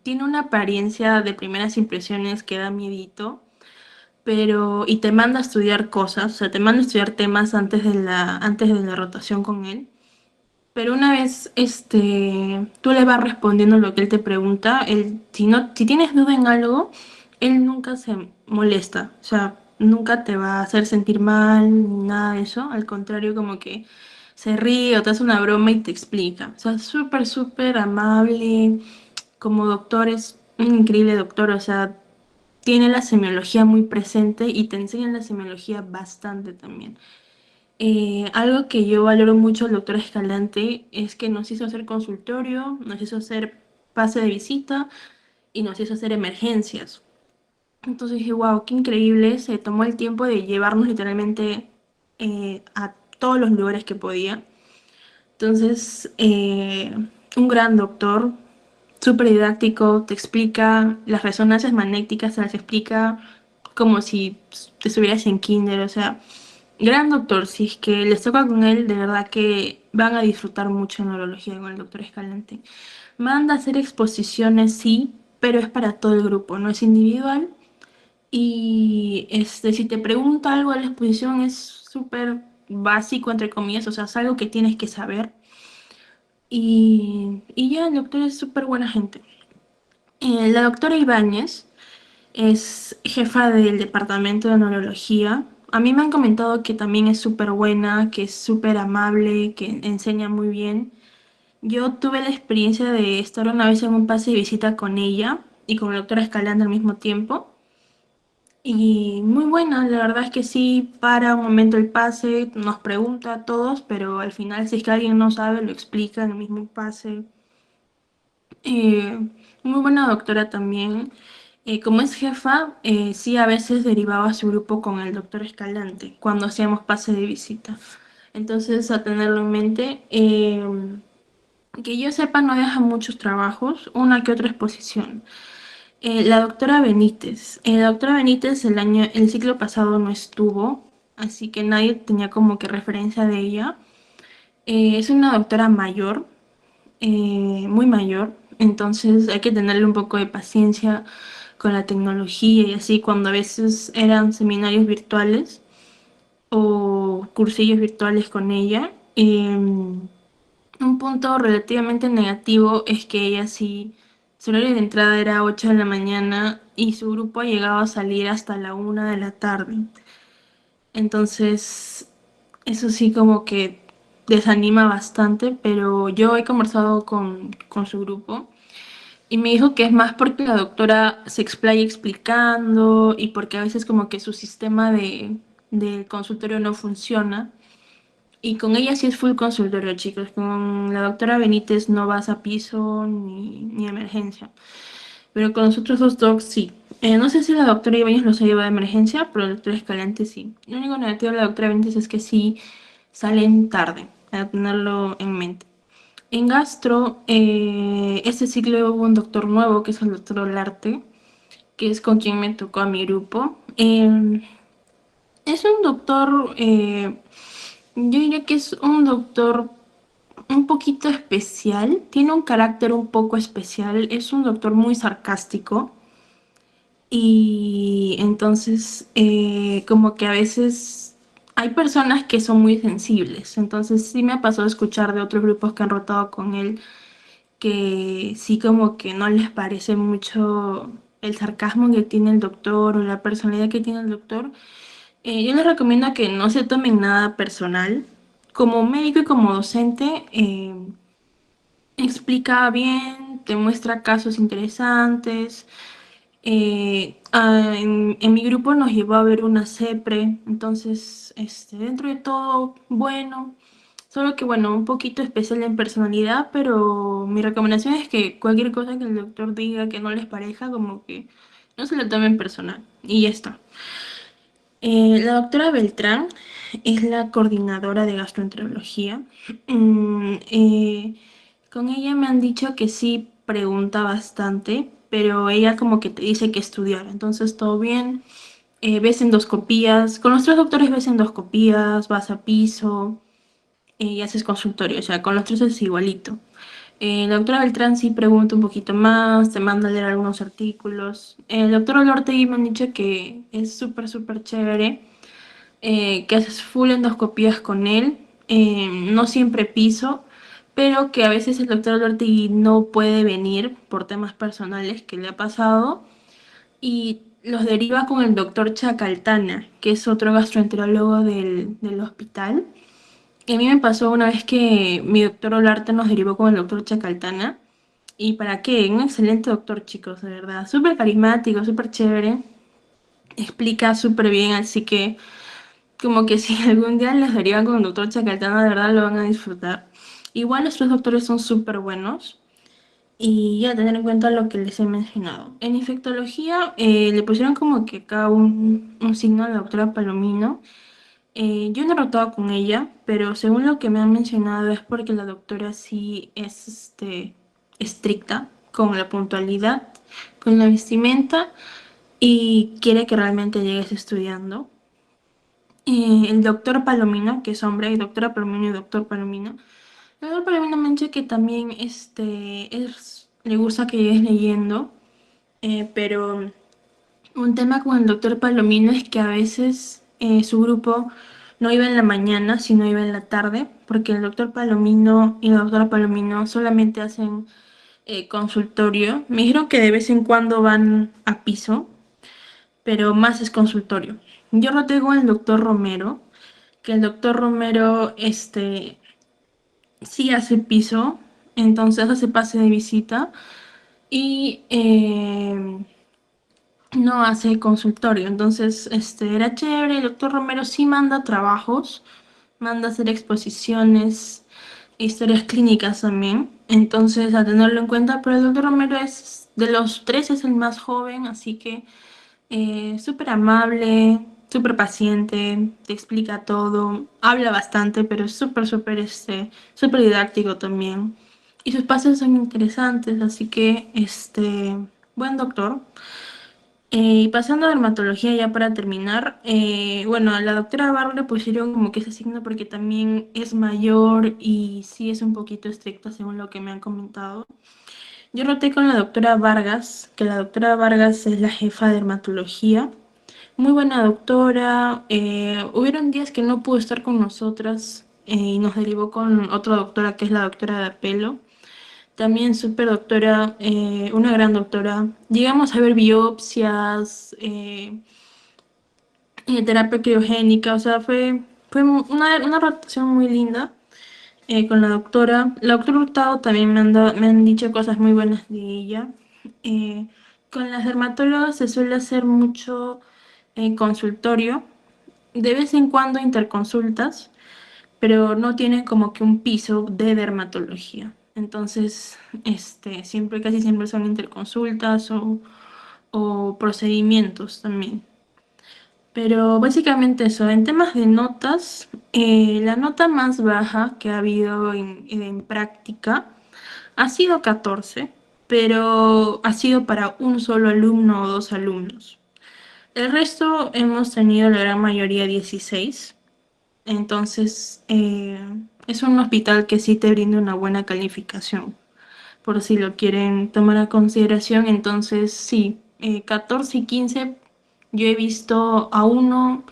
tiene una apariencia de primeras impresiones que da miedito, pero y te manda a estudiar cosas, o sea, te manda a estudiar temas antes de la rotación con él. Pero una vez tú le vas respondiendo lo que él te pregunta, él, si tienes duda en algo, él nunca se molesta, o sea, nunca te va a hacer sentir mal, ni nada de eso, al contrario, como que se ríe o te hace una broma y te explica. O sea, súper, súper amable, como doctor es un increíble doctor, o sea, tiene la semiología muy presente y te enseña la semiología bastante también. Algo que yo valoro mucho del doctor Escalante es que nos hizo hacer consultorio, nos hizo hacer pase de visita y nos hizo hacer emergencias. Entonces dije, wow, qué increíble, se tomó el tiempo de llevarnos literalmente a todos los lugares que podía. Entonces, un gran doctor, súper didáctico, te explica las resonancias magnéticas, te las explica como si te estuvieras en kinder, o sea, gran doctor. Si es que les toca con él, de verdad que van a disfrutar mucho en neurología con el doctor Escalante. Manda a hacer exposiciones, sí, pero es para todo el grupo, no es individual. Y si te pregunta algo a la exposición es súper básico, entre comillas, o sea, es algo que tienes que saber. Y ya, el doctor es súper buena gente. La doctora Ibáñez es jefa del departamento de neurología. A mí me han comentado que también es súper buena, que es súper amable, que enseña muy bien. Yo tuve la experiencia de estar una vez en un pase de visita con ella y con la doctora Escalante al mismo tiempo. Y muy buena, la verdad es que sí, para un momento el pase, nos pregunta a todos, pero al final si es que alguien no sabe, lo explica en el mismo pase. Eh, Muy buena doctora también. Como es jefa, sí a veces derivaba su grupo con el doctor Escalante cuando hacíamos pase de visita. Entonces, a tenerlo en mente, que yo sepa, no deja muchos trabajos, una que otra exposición. La doctora Benítez. La doctora Benítez el ciclo pasado no estuvo, así que nadie tenía como que referencia de ella. Es una doctora mayor, muy mayor, entonces hay que tenerle un poco de paciencia con la tecnología y así cuando a veces eran seminarios virtuales o cursillos virtuales con ella. Un punto relativamente negativo es que ella sí, su horario de entrada era 8 de la mañana y su grupo ha llegado a salir hasta la 1 de la tarde. Entonces, eso sí como que desanima bastante, pero yo he conversado con su grupo y me dijo que es más porque la doctora se explaya explicando y porque a veces como que su sistema de consultorio no funciona. Y con ella sí es full consultorio, chicos. Con la doctora Benítez no vas a piso ni emergencia. Pero con los otros dos docs sí. No sé si la doctora Ibáñez los ha llevado a emergencia, pero el doctor Escalante sí. Lo único negativo de la doctora Benítez es que sí salen tarde, para tenerlo en mente. En gastro, este ciclo hubo un doctor nuevo, que es el doctor Olarte, que es con quien me tocó a mi grupo. Es un doctor, yo diría que es un doctor un poquito especial, tiene un carácter un poco especial, es un doctor muy sarcástico y entonces como que a veces hay personas que son muy sensibles, entonces sí me ha pasado a escuchar de otros grupos que han rotado con él que sí como que no les parece mucho el sarcasmo que tiene el doctor o la personalidad que tiene el doctor. Yo les recomiendo que no se tomen nada personal. Como médico y como docente, explica bien, te muestra casos interesantes, en mi grupo nos llevó a ver una CEPRE, entonces, dentro de todo, bueno, solo que, bueno, un poquito especial en personalidad, pero mi recomendación es que cualquier cosa que el doctor diga que no les pareja, como que no se lo tomen personal, y ya está. La doctora Beltrán es la coordinadora de gastroenterología. Con ella me han dicho que sí pregunta bastante, pero ella como que te dice que estudiar, entonces todo bien. Ves endoscopías, con los tres doctores ves endoscopías, vas a piso y haces consultorio, o sea, con los tres es igualito. La doctora Beltrán sí pregunta un poquito más, te manda a leer algunos artículos. El doctor Olortegui me han dicho que es súper, súper chévere, que haces full endoscopías con él, no siempre piso, pero que a veces el doctor Olortegui no puede venir por temas personales que le ha pasado y los deriva con el doctor Chacaltana, que es otro gastroenterólogo del hospital. Y a mí me pasó una vez que mi doctor Olarte nos derivó con el doctor Chacaltana. ¿Y para qué? Un excelente doctor, chicos, de verdad. Súper carismático, súper chévere. Explica súper bien, así que como que si algún día les derivan con el doctor Chacaltana, de verdad lo van a disfrutar. Igual los tres doctores son súper buenos. Y ya tener en cuenta lo que les he mencionado. En infectología le pusieron como que acá un signo a la doctora Palomino. Yo no he rotado con ella, pero según lo que me han mencionado es porque la doctora sí es estricta con la puntualidad, con la vestimenta y quiere que realmente llegues estudiando. El doctor Palomino, que es hombre, y doctora Palomino y doctor Palomino. El doctor Palomino me ha dicho que también le gusta que llegues leyendo, pero un tema con el doctor Palomino es que a veces su grupo no iba en la mañana, sino iba en la tarde, porque el doctor Palomino y la doctora Palomino solamente hacen consultorio. Me dijeron que de vez en cuando van a piso, pero más es consultorio. Yo roté con el doctor Romero, que el doctor Romero sí hace piso, entonces hace pase de visita y no hace consultorio. Entonces, era chévere. El doctor Romero sí manda trabajos, manda hacer exposiciones, historias clínicas también. Entonces, a tenerlo en cuenta, pero el doctor Romero es de los tres es el más joven, así que súper amable, súper paciente, te explica todo, habla bastante, pero es súper, súper, súper didáctico también. Y sus pasos son interesantes, así que, buen doctor. Y pasando a dermatología ya para terminar, bueno, a la doctora Barro le pusieron como que ese signo porque también es mayor y sí es un poquito estricta según lo que me han comentado. Yo roté con la doctora Vargas, que la doctora Vargas es la jefa de dermatología. Muy buena doctora. Hubieron días que no pudo estar con nosotras y nos derivó con otra doctora que es la doctora de pelo. También súper doctora, una gran doctora. Llegamos a ver biopsias, terapia criogénica, o sea, fue una rotación muy linda con la doctora. La doctora Hurtado también me han dicho cosas muy buenas de ella. Eh, con las dermatólogas se suele hacer mucho consultorio, de vez en cuando interconsultas, pero no tienen como que un piso de dermatología. Entonces, casi siempre son interconsultas o procedimientos también. Pero básicamente eso, en temas de notas, la nota más baja que ha habido en práctica ha sido 14, pero ha sido para un solo alumno o dos alumnos. El resto hemos tenido la gran mayoría 16. Entonces, es un hospital que sí te brinda una buena calificación, por si lo quieren tomar a consideración. Entonces, sí, 14 y 15, yo he visto a uno,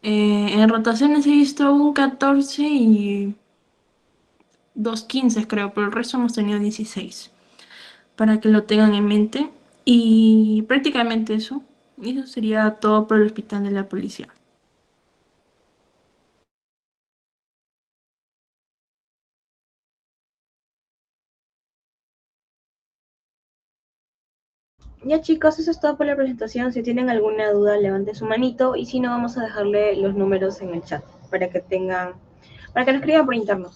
en rotaciones he visto un 14 y dos 15, creo, pero el resto hemos tenido 16, para que lo tengan en mente. Y prácticamente eso. Eso sería todo por el hospital de la policía. Ya chicos, eso es todo por la presentación. Si tienen alguna duda, levanten su manito y si no, vamos a dejarle los números en el chat para que lo escriban por interno.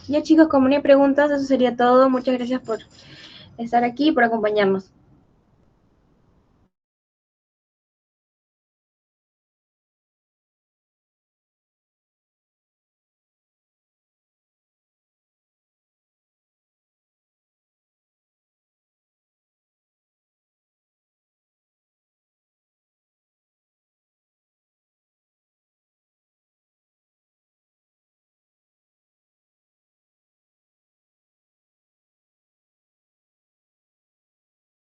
Ya chicos, como no hay preguntas, eso sería todo. Muchas gracias por estar aquí y por acompañarnos.